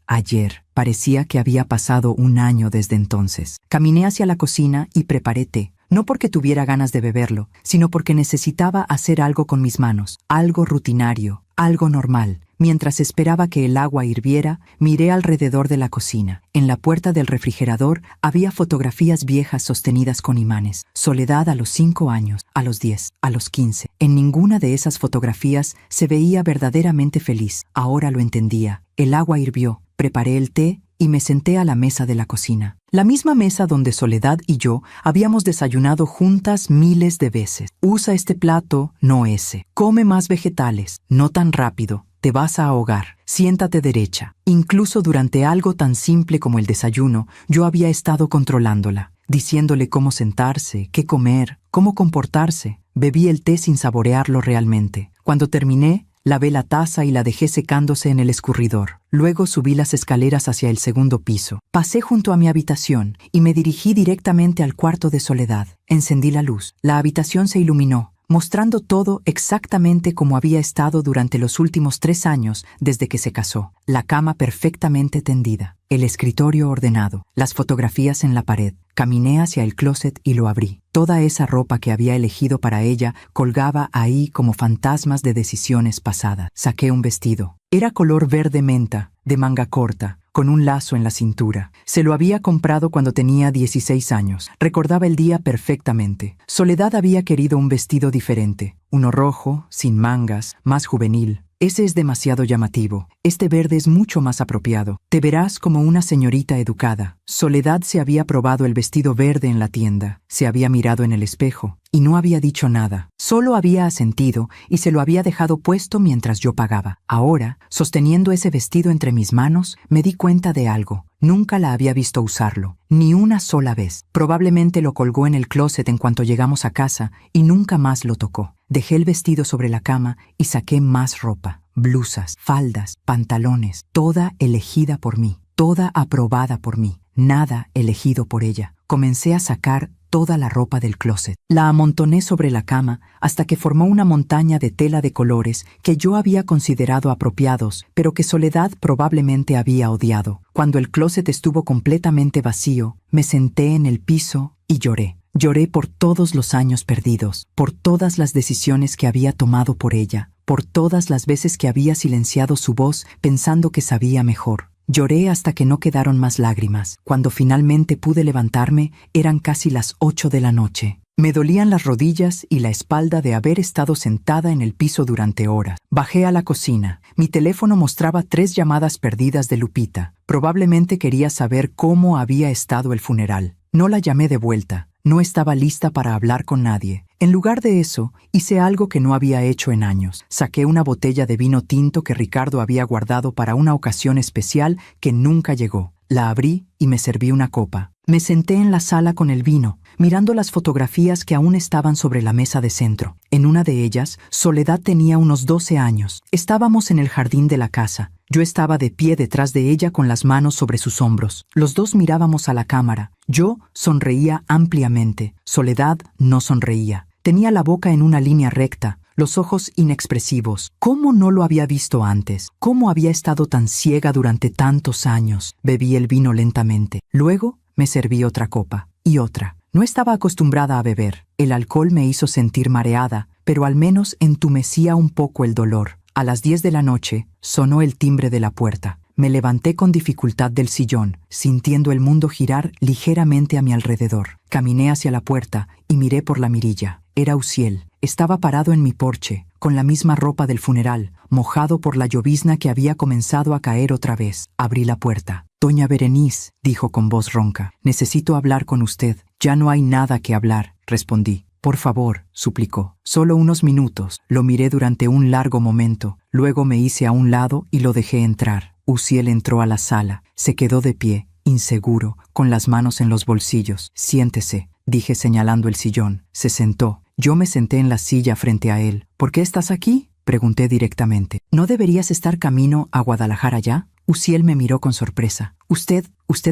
Parecía que había pasado un año desde entonces. Caminé hacia la cocina y preparé té. No porque tuviera ganas de beberlo, sino porque necesitaba hacer algo con mis manos, algo rutinario, algo normal. Mientras esperaba que el agua hirviera, miré alrededor de la cocina. En la puerta del refrigerador había fotografías viejas sostenidas con imanes. Soledad a los 5 años, a los 10, a los 15. En ninguna de esas fotografías se veía verdaderamente feliz. Ahora lo entendía. El agua hirvió, preparé el té y me senté a la mesa de la cocina. La misma mesa donde Soledad y yo habíamos desayunado juntas miles de veces. Usa este plato, no ese. Come más vegetales, no tan rápido. Te vas a ahogar. Siéntate derecha. Incluso durante algo tan simple como el desayuno, yo había estado controlándola, diciéndole cómo sentarse, qué comer, cómo comportarse. Bebí el té sin saborearlo realmente. Cuando terminé, lavé la taza y la dejé secándose en el escurridor. Luego subí las escaleras hacia el segundo piso. Pasé junto a mi habitación y me dirigí directamente al cuarto de Soledad. Encendí la luz. La habitación se iluminó, mostrando todo exactamente como había estado durante los últimos 3 años desde que se casó. La cama perfectamente tendida, el escritorio ordenado, las fotografías en la pared. Caminé hacia el closet y lo abrí. Toda esa ropa que había elegido para ella colgaba ahí como fantasmas de decisiones pasadas. Saqué un vestido. Era color verde menta, de manga corta, con un lazo en la cintura. Se lo había comprado cuando tenía 16 años. Recordaba el día perfectamente. Soledad había querido un vestido diferente. Uno rojo, sin mangas, más juvenil. Ese es demasiado llamativo. Este verde es mucho más apropiado. Te verás como una señorita educada. Soledad se había probado el vestido verde en la tienda. Se había mirado en el espejo y no había dicho nada. Solo había asentido y se lo había dejado puesto mientras yo pagaba. Ahora, sosteniendo ese vestido entre mis manos, me di cuenta de algo. Nunca la había visto usarlo, ni una sola vez. Probablemente lo colgó en el closet en cuanto llegamos a casa y nunca más lo tocó. Dejé el vestido sobre la cama y saqué más ropa, blusas, faldas, pantalones, toda elegida por mí, toda aprobada por mí, nada elegido por ella. Comencé a sacar toda la ropa del closet. La amontoné sobre la cama hasta que formó una montaña de tela de colores que yo había considerado apropiados, pero que Soledad probablemente había odiado. Cuando el closet estuvo completamente vacío, me senté en el piso y lloré. Lloré por todos los años perdidos, por todas las decisiones que había tomado por ella, por todas las veces que había silenciado su voz pensando que sabía mejor. Lloré hasta que no quedaron más lágrimas. Cuando finalmente pude levantarme, eran casi las 8 de la noche. Me dolían las rodillas y la espalda de haber estado sentada en el piso durante horas. Bajé a la cocina. Mi teléfono mostraba 3 llamadas perdidas de Lupita. Probablemente quería saber cómo había estado el funeral. No la llamé de vuelta. No estaba lista para hablar con nadie. En lugar de eso, hice algo que no había hecho en años. Saqué una botella de vino tinto que Ricardo había guardado para una ocasión especial que nunca llegó. La abrí y me serví una copa. Me senté en la sala con el vino, mirando las fotografías que aún estaban sobre la mesa de centro. En una de ellas, Soledad tenía unos 12 años. Estábamos en el jardín de la casa. Yo estaba de pie detrás de ella con las manos sobre sus hombros. Los dos mirábamos a la cámara. Yo sonreía ampliamente. Soledad no sonreía. Tenía la boca en una línea recta, los ojos inexpresivos. ¿Cómo no lo había visto antes? ¿Cómo había estado tan ciega durante tantos años? Bebí el vino lentamente. Luego me serví otra copa y otra. No estaba acostumbrada a beber. El alcohol me hizo sentir mareada, pero al menos entumecía un poco el dolor. A las 10 de la noche sonó el timbre de la puerta. Me levanté con dificultad del sillón, sintiendo el mundo girar ligeramente a mi alrededor. Caminé hacia la puerta y miré por la mirilla. Era Uziel. Estaba parado en mi porche, con la misma ropa del funeral, mojado por la llovizna que había comenzado a caer otra vez. Abrí la puerta. «Doña Berenice», dijo con voz ronca, «necesito hablar con usted». «Ya no hay nada que hablar», respondí. «Por favor», suplicó. «Solo unos minutos». Lo miré durante un largo momento. Luego me hice a un lado y lo dejé entrar. Uziel entró a la sala. Se quedó de pie, inseguro, con las manos en los bolsillos. «Siéntese», dije señalando el sillón. Se sentó. Yo me senté en la silla frente a él. «¿Por qué estás aquí?», pregunté directamente. «¿No deberías estar camino a Guadalajara ya?». Uziel me miró con sorpresa. ¿Usted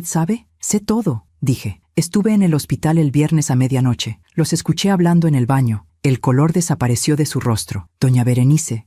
sabe?» «Sé todo», dije. «Estuve en el hospital el viernes a medianoche. Los escuché hablando en el baño». El color desapareció de su rostro. «Doña Berenice,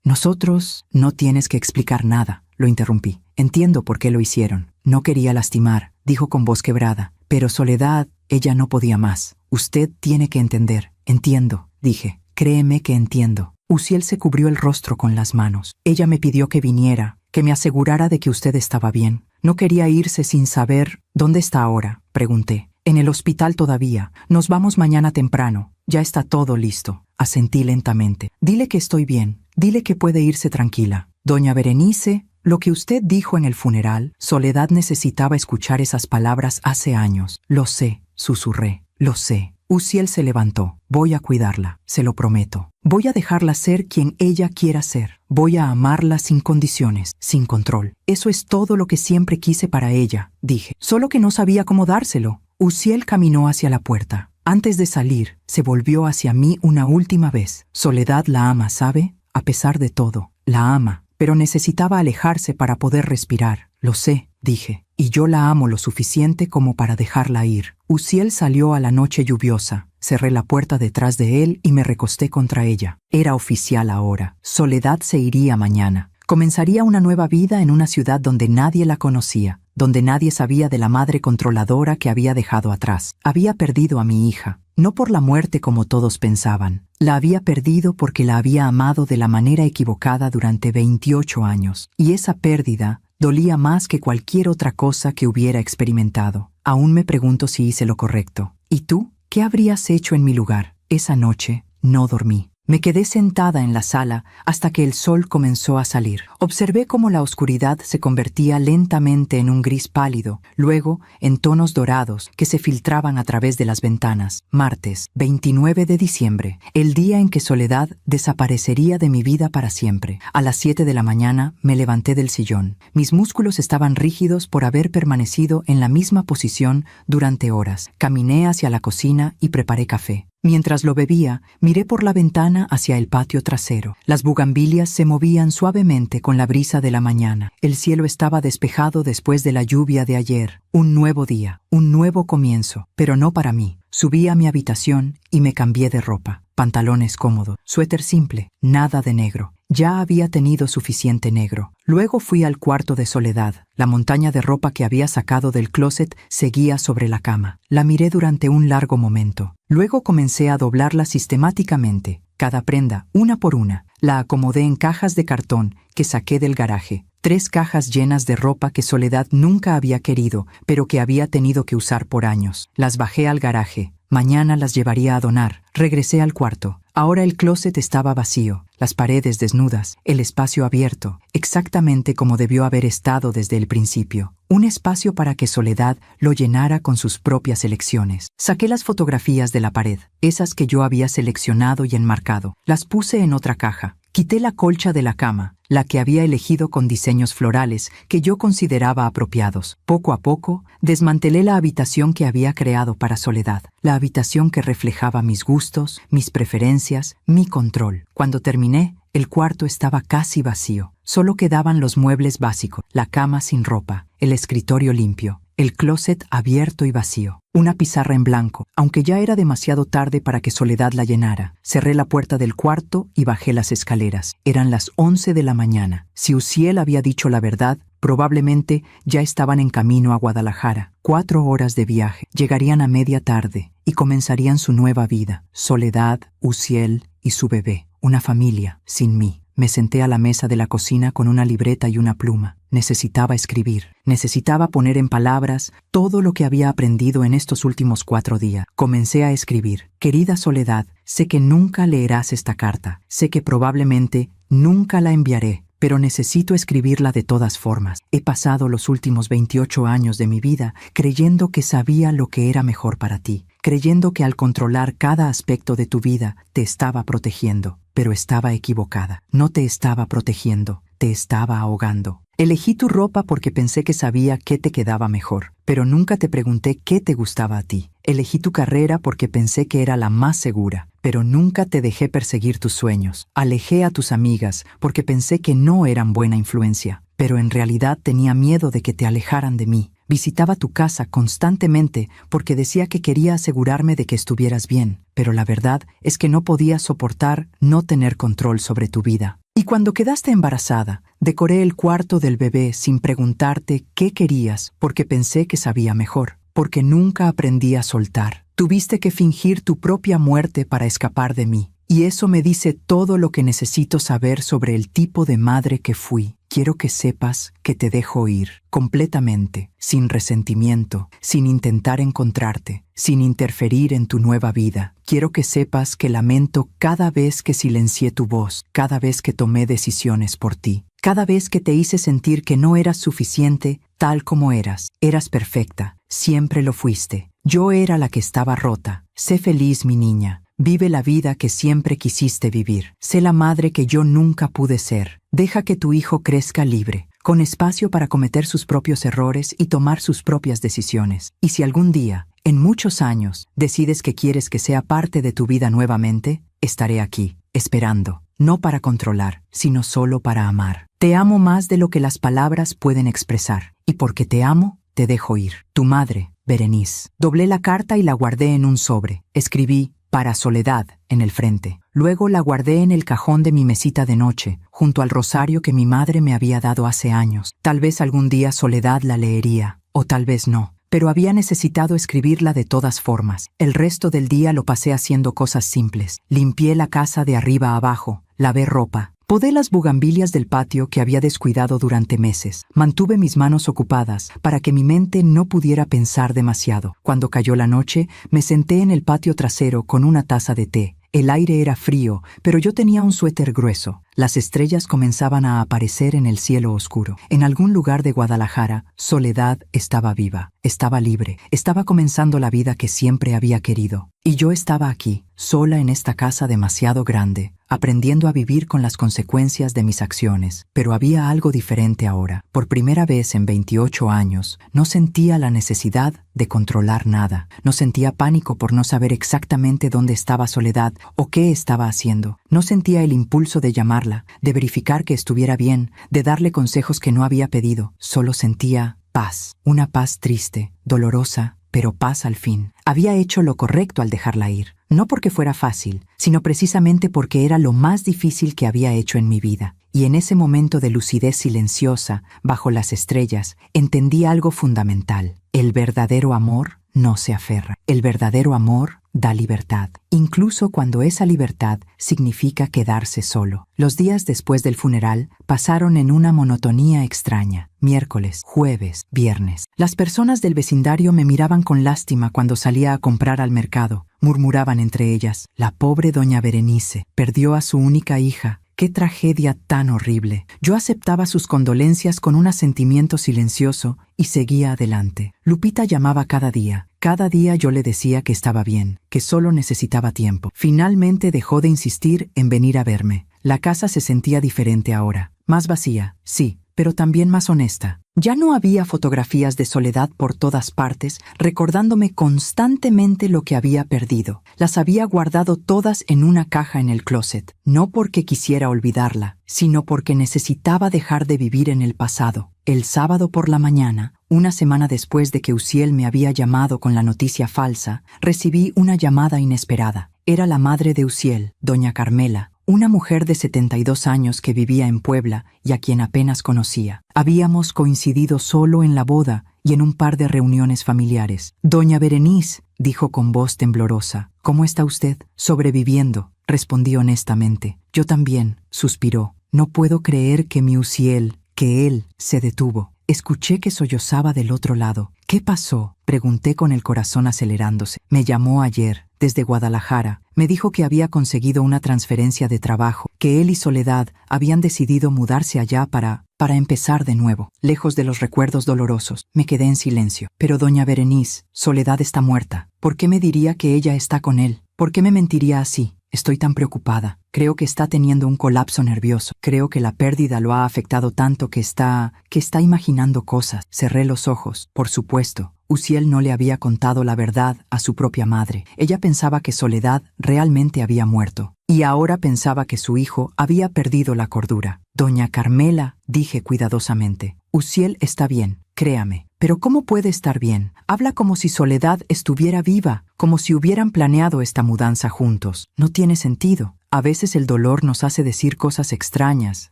nosotros...» «No tienes que explicar nada», lo interrumpí. «Entiendo por qué lo hicieron. No quería lastimar», dijo con voz quebrada. «Pero Soledad, ella no podía más. Usted tiene que entender». «Entiendo», dije. «Créeme que entiendo». Uziel se cubrió el rostro con las manos. «Ella me pidió que viniera, que me asegurara de que usted estaba bien. No quería irse sin saber...» «¿Dónde está ahora?», pregunté. «En el hospital todavía. Nos vamos mañana temprano. Ya está todo listo». Asentí lentamente. «Dile que estoy bien. Dile que puede irse tranquila». «Doña Berenice, lo que usted dijo en el funeral, Soledad necesitaba escuchar esas palabras hace años». «Lo sé», susurré. «Lo sé». Uziel se levantó. «Voy a cuidarla, se lo prometo. Voy a dejarla ser quien ella quiera ser. Voy a amarla sin condiciones, sin control. Eso es todo lo que siempre quise para ella», dije. Solo que no sabía cómo dárselo. Uziel caminó hacia la puerta. Antes de salir, se volvió hacia mí una última vez. «Soledad la ama, ¿sabe? A pesar de todo, la ama. Pero necesitaba alejarse para poder respirar». «Lo sé», dije. «Y yo la amo lo suficiente como para dejarla ir». Uziel salió a la noche lluviosa. Cerré la puerta detrás de él y me recosté contra ella. Era oficial ahora. Soledad se iría mañana. Comenzaría una nueva vida en una ciudad donde nadie la conocía, donde nadie sabía de la madre controladora que había dejado atrás. Había perdido a mi hija, no por la muerte como todos pensaban. La había perdido porque la había amado de la manera equivocada durante 28 años. Y esa pérdida dolía más que cualquier otra cosa que hubiera experimentado. Aún me pregunto si hice lo correcto. ¿Y tú? ¿Qué habrías hecho en mi lugar? Esa noche no dormí. Me quedé sentada en la sala hasta que el sol comenzó a salir. Observé cómo la oscuridad se convertía lentamente en un gris pálido, luego en tonos dorados que se filtraban a través de las ventanas. Martes, 29 de diciembre, el día en que Soledad desaparecería de mi vida para siempre. A las 7 de la mañana me levanté del sillón. Mis músculos estaban rígidos por haber permanecido en la misma posición durante horas. Caminé hacia la cocina y preparé café. Mientras lo bebía, miré por la ventana hacia el patio trasero. Las bugambilias se movían suavemente con la brisa de la mañana. El cielo estaba despejado después de la lluvia de ayer. Un nuevo día, un nuevo comienzo, pero no para mí. Subí a mi habitación y me cambié de ropa. Pantalones cómodos, suéter simple, nada de negro. Ya había tenido suficiente negro. Luego fui al cuarto de Soledad. La montaña de ropa que había sacado del closet seguía sobre la cama. La miré durante un largo momento. Luego comencé a doblarla sistemáticamente, cada prenda, una por una. La acomodé en cajas de cartón que saqué del garaje. 3 cajas llenas de ropa que Soledad nunca había querido, pero que había tenido que usar por años. Las bajé al garaje. Mañana las llevaría a donar. Regresé al cuarto. Ahora el closet estaba vacío, las paredes desnudas, el espacio abierto, exactamente como debió haber estado desde el principio. Un espacio para que Soledad lo llenara con sus propias elecciones. Saqué las fotografías de la pared, esas que yo había seleccionado y enmarcado. Las puse en otra caja. Quité la colcha de la cama, la que había elegido con diseños florales que yo consideraba apropiados. Poco a poco, desmantelé la habitación que había creado para Soledad, la habitación que reflejaba mis gustos, mis preferencias, mi control. Cuando terminé, el cuarto estaba casi vacío. Solo quedaban los muebles básicos, la cama sin ropa, el escritorio limpio, el closet abierto y vacío, una pizarra en blanco. Aunque ya era demasiado tarde para que Soledad la llenara, cerré la puerta del cuarto y bajé las escaleras. Eran las 11 de la mañana. Si Uziel había dicho la verdad, probablemente ya estaban en camino a Guadalajara. 4 horas de viaje. Llegarían a media tarde y comenzarían su nueva vida. Soledad, Uziel y su bebé. Una familia sin mí. Me senté a la mesa de la cocina con una libreta y una pluma. Necesitaba escribir. Necesitaba poner en palabras todo lo que había aprendido en estos últimos 4 días. Comencé a escribir. Querida Soledad, sé que nunca leerás esta carta. Sé que probablemente nunca la enviaré, pero necesito escribirla de todas formas. He pasado los últimos 28 años de mi vida creyendo que sabía lo que era mejor para ti, creyendo que al controlar cada aspecto de tu vida te estaba protegiendo, pero estaba equivocada. No te estaba protegiendo, te estaba ahogando. Elegí tu ropa porque pensé que sabía qué te quedaba mejor, pero nunca te pregunté qué te gustaba a ti. Elegí tu carrera porque pensé que era la más segura, pero nunca te dejé perseguir tus sueños. Alejé a tus amigas porque pensé que no eran buena influencia, pero en realidad tenía miedo de que te alejaran de mí. Visitaba tu casa constantemente porque decía que quería asegurarme de que estuvieras bien, pero la verdad es que no podía soportar no tener control sobre tu vida. Y cuando quedaste embarazada, decoré el cuarto del bebé sin preguntarte qué querías porque pensé que sabía mejor, porque nunca aprendí a soltar. Tuviste que fingir tu propia muerte para escapar de mí, y eso me dice todo lo que necesito saber sobre el tipo de madre que fui. Quiero que sepas que te dejo ir, completamente, sin resentimiento, sin intentar encontrarte, sin interferir en tu nueva vida. Quiero que sepas que lamento cada vez que silencié tu voz, cada vez que tomé decisiones por ti, cada vez que te hice sentir que no eras suficiente tal como eras. Eras perfecta, siempre lo fuiste. Yo era la que estaba rota. Sé feliz, mi niña. Vive la vida que siempre quisiste vivir. Sé la madre que yo nunca pude ser. Deja que tu hijo crezca libre, con espacio para cometer sus propios errores y tomar sus propias decisiones. Y si algún día, en muchos años, decides que quieres que sea parte de tu vida nuevamente, estaré aquí, esperando, no para controlar, sino solo para amar. Te amo más de lo que las palabras pueden expresar, y porque te amo, te dejo ir. Tu madre, Berenice. Doblé la carta y la guardé en un sobre. Escribí para Soledad en el frente. Luego la guardé en el cajón de mi mesita de noche, junto al rosario que mi madre me había dado hace años. Tal vez algún día Soledad la leería, o tal vez no, pero había necesitado escribirla de todas formas. El resto del día lo pasé haciendo cosas simples. Limpié la casa de arriba a abajo, lavé ropa, podé las bugambilias del patio que había descuidado durante meses. Mantuve mis manos ocupadas para que mi mente no pudiera pensar demasiado. Cuando cayó la noche, me senté en el patio trasero con una taza de té. El aire era frío, pero yo tenía un suéter grueso. Las estrellas comenzaban a aparecer en el cielo oscuro. En algún lugar de Guadalajara, Soledad estaba viva, estaba libre, estaba comenzando la vida que siempre había querido. Y yo estaba aquí, sola en esta casa demasiado grande, aprendiendo a vivir con las consecuencias de mis acciones. Pero había algo diferente ahora. Por primera vez en 28 años, no sentía la necesidad de controlar nada. No sentía pánico por no saber exactamente dónde estaba Soledad o qué estaba haciendo. No sentía el impulso de llamarla, de verificar que estuviera bien, de darle consejos que no había pedido. Solo sentía paz. Una paz triste, dolorosa, pero paz al fin. Había hecho lo correcto al dejarla ir. No porque fuera fácil, sino precisamente porque era lo más difícil que había hecho en mi vida. Y en ese momento de lucidez silenciosa, bajo las estrellas, entendí algo fundamental. El verdadero amor no se aferra. El verdadero amor da libertad, incluso cuando esa libertad significa quedarse solo. Los días después del funeral pasaron en una monotonía extraña. Miércoles, jueves, viernes. Las personas del vecindario me miraban con lástima cuando salía a comprar al mercado. Murmuraban entre ellas: la pobre doña Berenice perdió a su única hija. ¡Qué tragedia tan horrible! Yo aceptaba sus condolencias con un asentimiento silencioso y seguía adelante. Lupita llamaba cada día. Cada día yo le decía que estaba bien, que solo necesitaba tiempo. Finalmente dejó de insistir en venir a verme. La casa se sentía diferente ahora, más vacía, sí, pero también más honesta. Ya no había fotografías de Soledad por todas partes, recordándome constantemente lo que había perdido. Las había guardado todas en una caja en el closet, no porque quisiera olvidarla, sino porque necesitaba dejar de vivir en el pasado. El sábado por la mañana, una semana después de que Uziel me había llamado con la noticia falsa, recibí una llamada inesperada. Era la madre de Uziel, doña Carmela, una mujer de 72 años que vivía en Puebla y a quien apenas conocía. Habíamos coincidido solo en la boda y en un par de reuniones familiares. «Doña Berenice», dijo con voz temblorosa, «¿cómo está usted?» «Sobreviviendo», respondí honestamente. «Yo también», suspiró. «No puedo creer que mi Uziel, que él se detuvo». Escuché que sollozaba del otro lado. «¿Qué pasó?», pregunté con el corazón acelerándose. «Me llamó ayer, desde Guadalajara. Me dijo que había conseguido una transferencia de trabajo, que él y Soledad habían decidido mudarse allá para empezar de nuevo, lejos de los recuerdos dolorosos». Me quedé en silencio. «Pero doña Berenice, Soledad está muerta. ¿Por qué me diría que ella está con él? ¿Por qué me mentiría así? Estoy tan preocupada. Creo que está teniendo un colapso nervioso. Creo que la pérdida lo ha afectado tanto que está imaginando cosas». Cerré los ojos. Por supuesto, Uziel no le había contado la verdad a su propia madre. Ella pensaba que Soledad realmente había muerto. Y ahora pensaba que su hijo había perdido la cordura. «Doña Carmela», dije cuidadosamente, «Uziel está bien, créame. Pero ¿cómo puede estar bien? Habla como si Soledad estuviera viva, como si hubieran planeado esta mudanza juntos. No tiene sentido. A veces el dolor nos hace decir cosas extrañas»,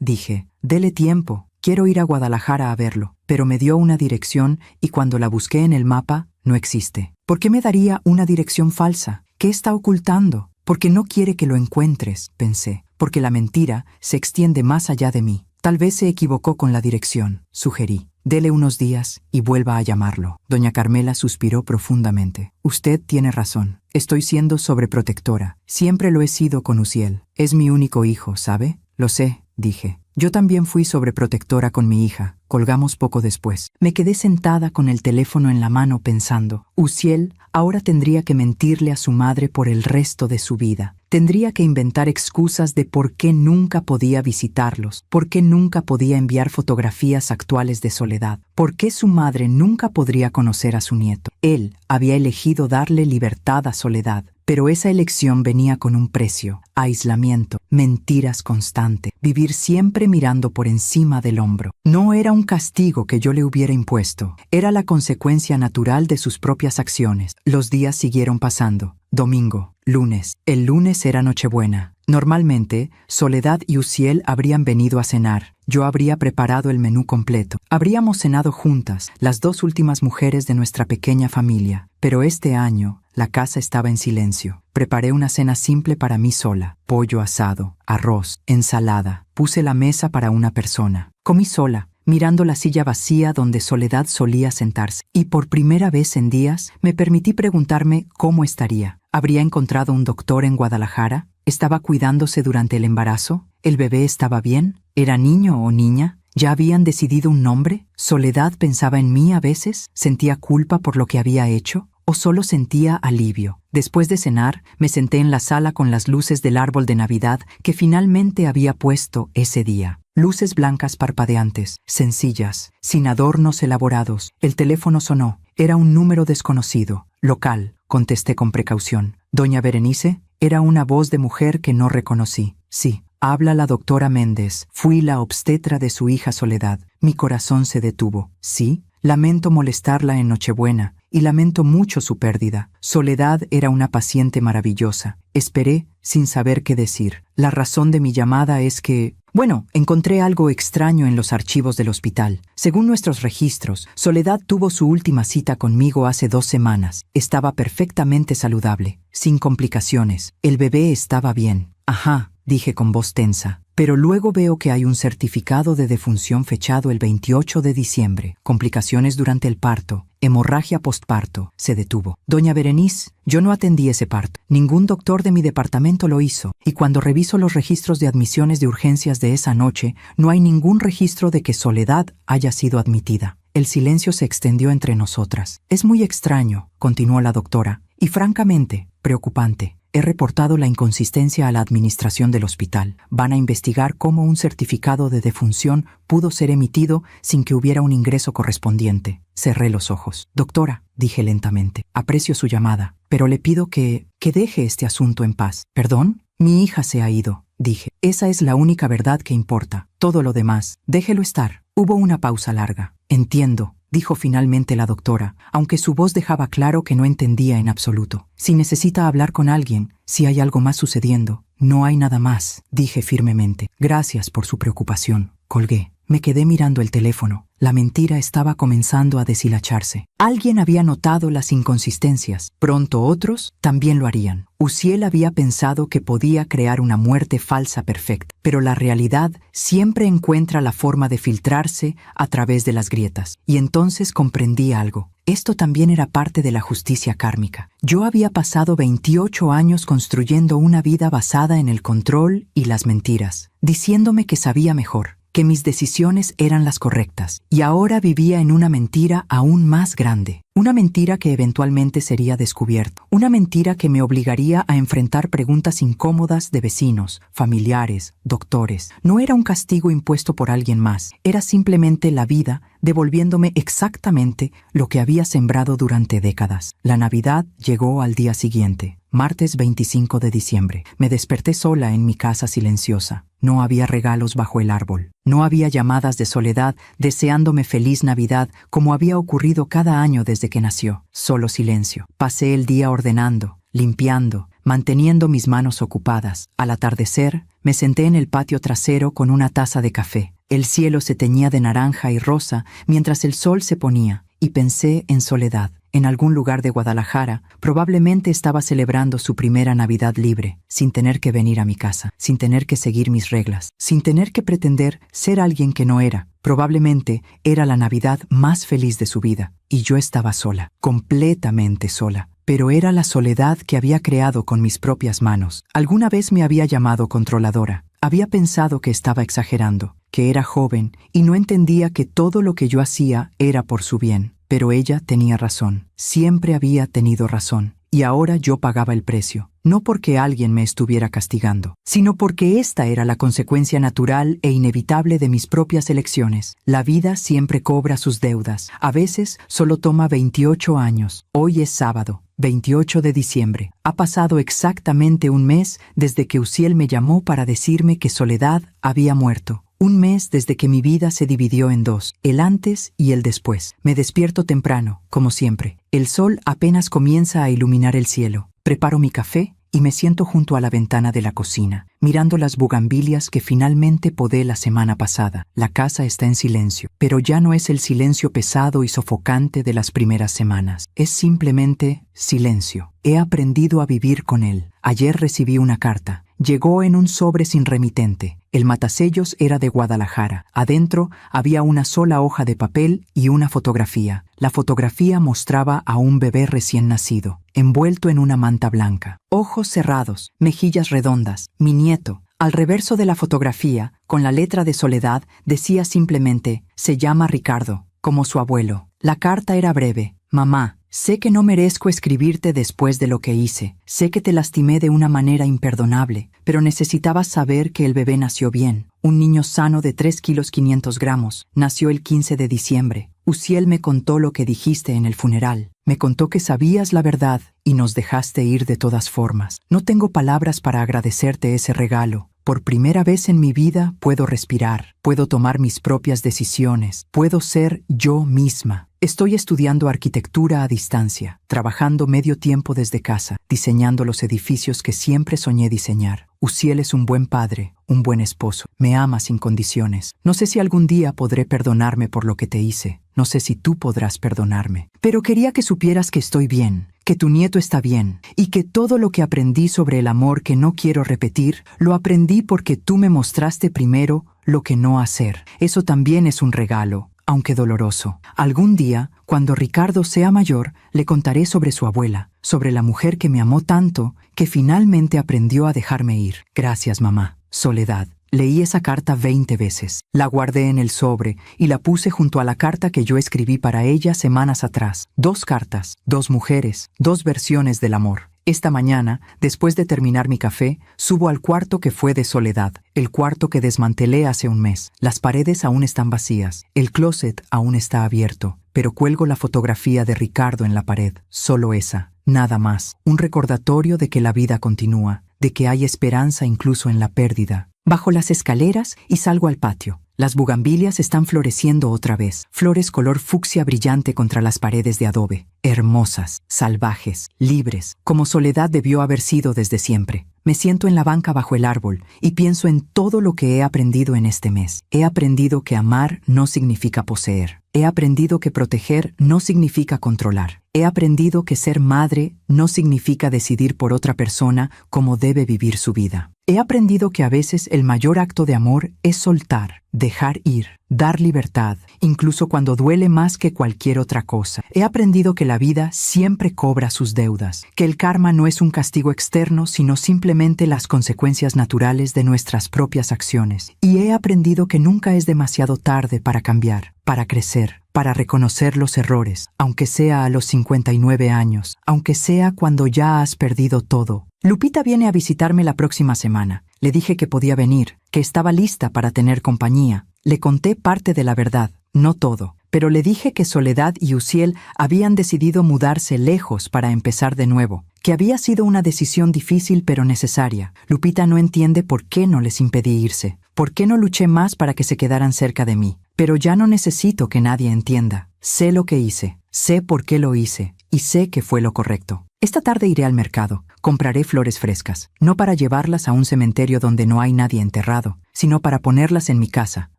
dije. «Dele tiempo. Quiero ir a Guadalajara a verlo». Pero me dio una dirección y cuando la busqué en el mapa, no existe. ¿Por qué me daría una dirección falsa? ¿Qué está ocultando? «Porque no quiere que lo encuentres», pensé. «Porque la mentira se extiende más allá de mí». «Tal vez se equivocó con la dirección», sugerí. «Dele unos días y vuelva a llamarlo». Doña Carmela suspiró profundamente. «Usted tiene razón. Estoy siendo sobreprotectora. Siempre lo he sido con Uziel. Es mi único hijo, ¿sabe?» «Lo sé», dije. «Yo también fui sobreprotectora con mi hija». Colgamos poco después. Me quedé sentada con el teléfono en la mano pensando. Uziel ahora tendría que mentirle a su madre por el resto de su vida. Tendría que inventar excusas de por qué nunca podía visitarlos, por qué nunca podía enviar fotografías actuales de Soledad, por qué su madre nunca podría conocer a su nieto. Él había elegido darle libertad a Soledad, pero esa elección venía con un precio: aislamiento, mentiras constante, vivir siempre mirando por encima del hombro. No era un castigo que yo le hubiera impuesto, era la consecuencia natural de sus propias acciones. Los días siguieron pasando. Domingo, lunes. El lunes era Nochebuena. Normalmente, Soledad y Uziel habrían venido a cenar. Yo habría preparado el menú completo. Habríamos cenado juntas, las dos últimas mujeres de nuestra pequeña familia. Pero este año, la casa estaba en silencio. Preparé una cena simple para mí sola. Pollo asado, arroz, ensalada. Puse la mesa para una persona. Comí sola, mirando la silla vacía donde Soledad solía sentarse. Y por primera vez en días, me permití preguntarme cómo estaría. ¿Habría encontrado un doctor en Guadalajara? ¿Estaba cuidándose durante el embarazo? ¿El bebé estaba bien? ¿Era niño o niña? ¿Ya habían decidido un nombre? ¿Soledad pensaba en mí a veces? ¿Sentía culpa por lo que había hecho? ¿O solo sentía alivio? Después de cenar, me senté en la sala con las luces del árbol de Navidad que finalmente había puesto ese día. Luces blancas parpadeantes, sencillas, sin adornos elaborados. El teléfono sonó. Era un número desconocido. «Local», contesté con precaución. «Doña Berenice». Era una voz de mujer que no reconocí. «Sí, habla la doctora Méndez. Fui la obstetra de su hija Soledad». Mi corazón se detuvo. «¿Sí? Lamento molestarla en Nochebuena y lamento mucho su pérdida. Soledad era una paciente maravillosa». Esperé sin saber qué decir. La razón de mi llamada es que... Bueno, encontré algo extraño en los archivos del hospital. Según nuestros registros, Soledad tuvo su última cita conmigo hace 2 semanas. Estaba perfectamente saludable, sin complicaciones. El bebé estaba bien. «Ajá», dije con voz tensa. Pero luego veo que hay un certificado de defunción fechado el 28 de diciembre. Complicaciones durante el parto. Hemorragia postparto. Se detuvo. «Doña Berenice, yo no atendí ese parto. Ningún doctor de mi departamento lo hizo. Y cuando reviso los registros de admisiones de urgencias de esa noche, no hay ningún registro de que Soledad haya sido admitida». El silencio se extendió entre nosotras. «Es muy extraño», continuó la doctora, «y francamente, preocupante. He reportado la inconsistencia a la administración del hospital. Van a investigar cómo un certificado de defunción pudo ser emitido sin que hubiera un ingreso correspondiente. Cerré los ojos. Doctora, dije lentamente, aprecio su llamada, pero le pido que deje este asunto en paz. ¿Perdón? Mi hija se ha ido, dije. Esa es la única verdad que importa. Todo lo demás, déjelo estar. Hubo una pausa larga. Entiendo, dijo finalmente la doctora, aunque su voz dejaba claro que no entendía en absoluto. Si necesita hablar con alguien, si hay algo más sucediendo, no hay nada más, dije firmemente. Gracias por su preocupación. Colgué. Me quedé mirando el teléfono. La mentira estaba comenzando a deshilacharse. Alguien había notado las inconsistencias. Pronto otros también lo harían. Uziel había pensado que podía crear una muerte falsa perfecta, pero la realidad siempre encuentra la forma de filtrarse a través de las grietas. Y entonces comprendí algo. Esto también era parte de la justicia kármica. Yo había pasado 28 años construyendo una vida basada en el control y las mentiras, diciéndome que sabía mejor, que mis decisiones eran las correctas, y ahora vivía en una mentira aún más grande. Una mentira que eventualmente sería descubierta. Una mentira que me obligaría a enfrentar preguntas incómodas de vecinos, familiares, doctores. No era un castigo impuesto por alguien más. Era simplemente la vida devolviéndome exactamente lo que había sembrado durante décadas. La Navidad llegó al día siguiente, martes 25 de diciembre. Me desperté sola en mi casa silenciosa. No había regalos bajo el árbol. No había llamadas de soledad deseándome feliz Navidad como había ocurrido cada año desde que nació. Solo silencio. Pasé el día ordenando, limpiando, manteniendo mis manos ocupadas. Al atardecer, me senté en el patio trasero con una taza de café. El cielo se teñía de naranja y rosa mientras el sol se ponía, y pensé en Soledad. En algún lugar de Guadalajara, probablemente estaba celebrando su primera Navidad libre, sin tener que venir a mi casa, sin tener que seguir mis reglas, sin tener que pretender ser alguien que no era. Probablemente era la Navidad más feliz de su vida, y yo estaba sola, completamente sola. Pero era la soledad que había creado con mis propias manos. Alguna vez me había llamado controladora. Había pensado que estaba exagerando, que era joven, y no entendía que todo lo que yo hacía era por su bien. Pero ella tenía razón, siempre había tenido razón, y ahora yo pagaba el precio, no porque alguien me estuviera castigando, sino porque esta era la consecuencia natural e inevitable de mis propias elecciones. La vida siempre cobra sus deudas, a veces solo toma 28 años. Hoy es sábado, 28 de diciembre. Ha pasado exactamente un mes desde que Uziel me llamó para decirme que Soledad había muerto. Un mes desde que mi vida se dividió en dos, el antes y el después. Me despierto temprano, como siempre. El sol apenas comienza a iluminar el cielo. Preparo mi café y me siento junto a la ventana de la cocina, mirando las bugambilias que finalmente podé la semana pasada. La casa está en silencio, pero ya no es el silencio pesado y sofocante de las primeras semanas. Es simplemente silencio. He aprendido a vivir con él. Ayer recibí una carta. Llegó en un sobre sin remitente. El matasellos era de Guadalajara. Adentro había una sola hoja de papel y una fotografía. La fotografía mostraba a un bebé recién nacido, envuelto en una manta blanca. Ojos cerrados, mejillas redondas. Mi nieto. Al reverso de la fotografía, con la letra de Soledad, decía simplemente, se llama Ricardo, como su abuelo. La carta era breve. Mamá, sé que no merezco escribirte después de lo que hice. Sé que te lastimé de una manera imperdonable, pero necesitabas saber que el bebé nació bien. Un niño sano de 3 kilos 500 gramos. Nació el 15 de diciembre. Uziel me contó lo que dijiste en el funeral. Me contó que sabías la verdad y nos dejaste ir de todas formas. No tengo palabras para agradecerte ese regalo. Por primera vez en mi vida puedo respirar, puedo tomar mis propias decisiones, puedo ser yo misma. Estoy estudiando arquitectura a distancia, trabajando medio tiempo desde casa, diseñando los edificios que siempre soñé diseñar. Uziel es un buen padre, un buen esposo. Me ama sin condiciones. No sé si algún día podré perdonarme por lo que te hice. No sé si tú podrás perdonarme. Pero quería que supieras que estoy bien, que tu nieto está bien, y que todo lo que aprendí sobre el amor que no quiero repetir, lo aprendí porque tú me mostraste primero lo que no hacer. Eso también es un regalo, aunque doloroso. Algún día, cuando Ricardo sea mayor, le contaré sobre su abuela, sobre la mujer que me amó tanto, que finalmente aprendió a dejarme ir. Gracias, mamá. Soledad. Leí esa carta 20 veces. La guardé en el sobre y la puse junto a la carta que yo escribí para ella semanas atrás. 2 cartas, 2 mujeres, 2 versiones del amor. Esta mañana, después de terminar mi café, subo al cuarto que fue de Soledad, el cuarto que desmantelé hace un mes. Las paredes aún están vacías, el closet aún está abierto, pero cuelgo la fotografía de Ricardo en la pared, solo esa, nada más. Un recordatorio de que la vida continúa, de que hay esperanza incluso en la pérdida. Bajo las escaleras y salgo al patio. Las bugambilias están floreciendo otra vez, flores color fucsia brillante contra las paredes de adobe, hermosas, salvajes, libres, como Soledad debió haber sido desde siempre. Me siento en la banca bajo el árbol y pienso en todo lo que he aprendido en este mes. He aprendido que amar no significa poseer. He aprendido que proteger no significa controlar. He aprendido que ser madre no significa decidir por otra persona cómo debe vivir su vida. He aprendido que a veces el mayor acto de amor es soltar, dejar ir, dar libertad, incluso cuando duele más que cualquier otra cosa. He aprendido que la vida siempre cobra sus deudas, que el karma no es un castigo externo, sino simplemente las consecuencias naturales de nuestras propias acciones. Y he aprendido que nunca es demasiado tarde para cambiar, para crecer, para reconocer los errores, aunque sea a los 59 años, aunque sea cuando ya has perdido todo. Lupita viene a visitarme la próxima semana. Le dije que podía venir, que estaba lista para tener compañía. Le conté parte de la verdad, no todo, pero le dije que Soledad y Uziel habían decidido mudarse lejos para empezar de nuevo, que había sido una decisión difícil pero necesaria. Lupita no entiende por qué no les impedí irse, por qué no luché más para que se quedaran cerca de mí. Pero ya no necesito que nadie entienda. Sé lo que hice, sé por qué lo hice, y sé que fue lo correcto. Esta tarde iré al mercado, compraré flores frescas, no para llevarlas a un cementerio donde no hay nadie enterrado, sino para ponerlas en mi casa,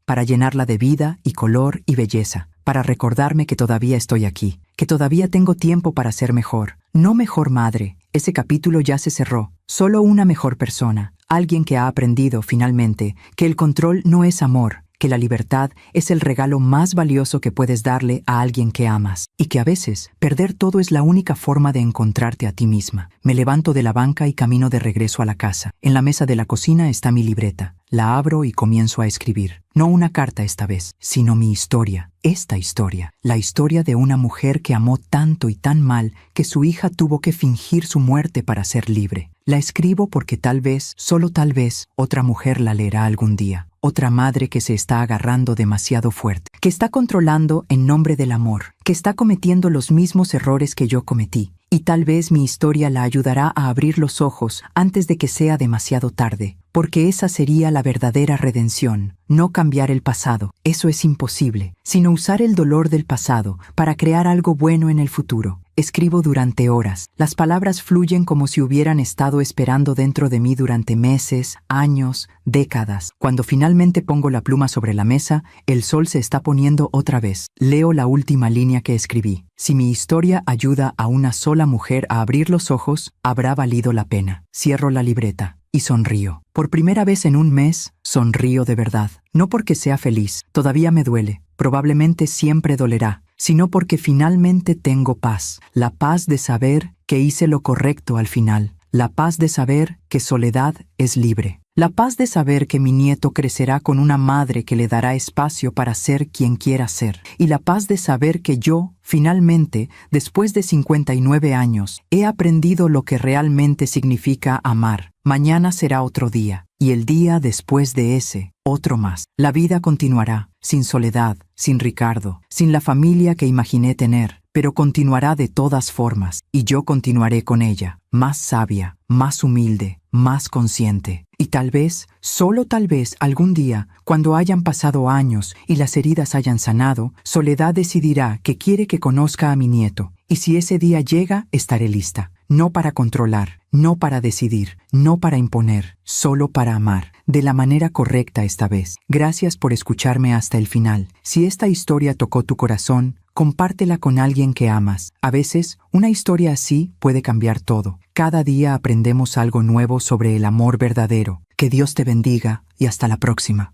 para llenarla de vida y color y belleza, para recordarme que todavía estoy aquí, que todavía tengo tiempo para ser mejor. No mejor madre, ese capítulo ya se cerró, solo una mejor persona, alguien que ha aprendido, finalmente, que el control no es amor, que la libertad es el regalo más valioso que puedes darle a alguien que amas, y que a veces perder todo es la única forma de encontrarte a ti misma. Me levanto de la banca y camino de regreso a la casa. En la mesa de la cocina está mi libreta. La abro y comienzo a escribir. No una carta esta vez, sino mi historia. Esta historia. La historia de una mujer que amó tanto y tan mal que su hija tuvo que fingir su muerte para ser libre. La escribo porque tal vez, solo tal vez, otra mujer la leerá algún día. Otra madre que se está agarrando demasiado fuerte, que está controlando en nombre del amor, que está cometiendo los mismos errores que yo cometí. Y tal vez mi historia la ayudará a abrir los ojos antes de que sea demasiado tarde, porque esa sería la verdadera redención, no cambiar el pasado, eso es imposible, sino usar el dolor del pasado para crear algo bueno en el futuro. Escribo durante horas. Las palabras fluyen como si hubieran estado esperando dentro de mí durante meses, años, décadas. Cuando finalmente pongo la pluma sobre la mesa, el sol se está poniendo otra vez. Leo la última línea que escribí. Si mi historia ayuda a una sola mujer a abrir los ojos, habrá valido la pena. Cierro la libreta y sonrío. Por primera vez en un mes, sonrío de verdad. No porque sea feliz, todavía me duele. Probablemente siempre dolerá, sino porque finalmente tengo paz. La paz de saber que hice lo correcto al final. La paz de saber que Soledad es libre. La paz de saber que mi nieto crecerá con una madre que le dará espacio para ser quien quiera ser. Y la paz de saber que yo, finalmente, después de 59 años, he aprendido lo que realmente significa amar. Mañana será otro día, y el día después de ese, otro más. La vida continuará, sin Soledad, sin Ricardo, sin la familia que imaginé tener, pero continuará de todas formas, y yo continuaré con ella, más sabia, más humilde, más consciente. Y tal vez, solo tal vez, algún día, cuando hayan pasado años y las heridas hayan sanado, Soledad decidirá que quiere que conozca a mi nieto. Y si ese día llega, estaré lista. No para controlar, no para decidir, no para imponer, solo para amar. De la manera correcta esta vez. Gracias por escucharme hasta el final. Si esta historia tocó tu corazón, compártela con alguien que amas. A veces, una historia así puede cambiar todo. Cada día aprendemos algo nuevo sobre el amor verdadero. Que Dios te bendiga y hasta la próxima.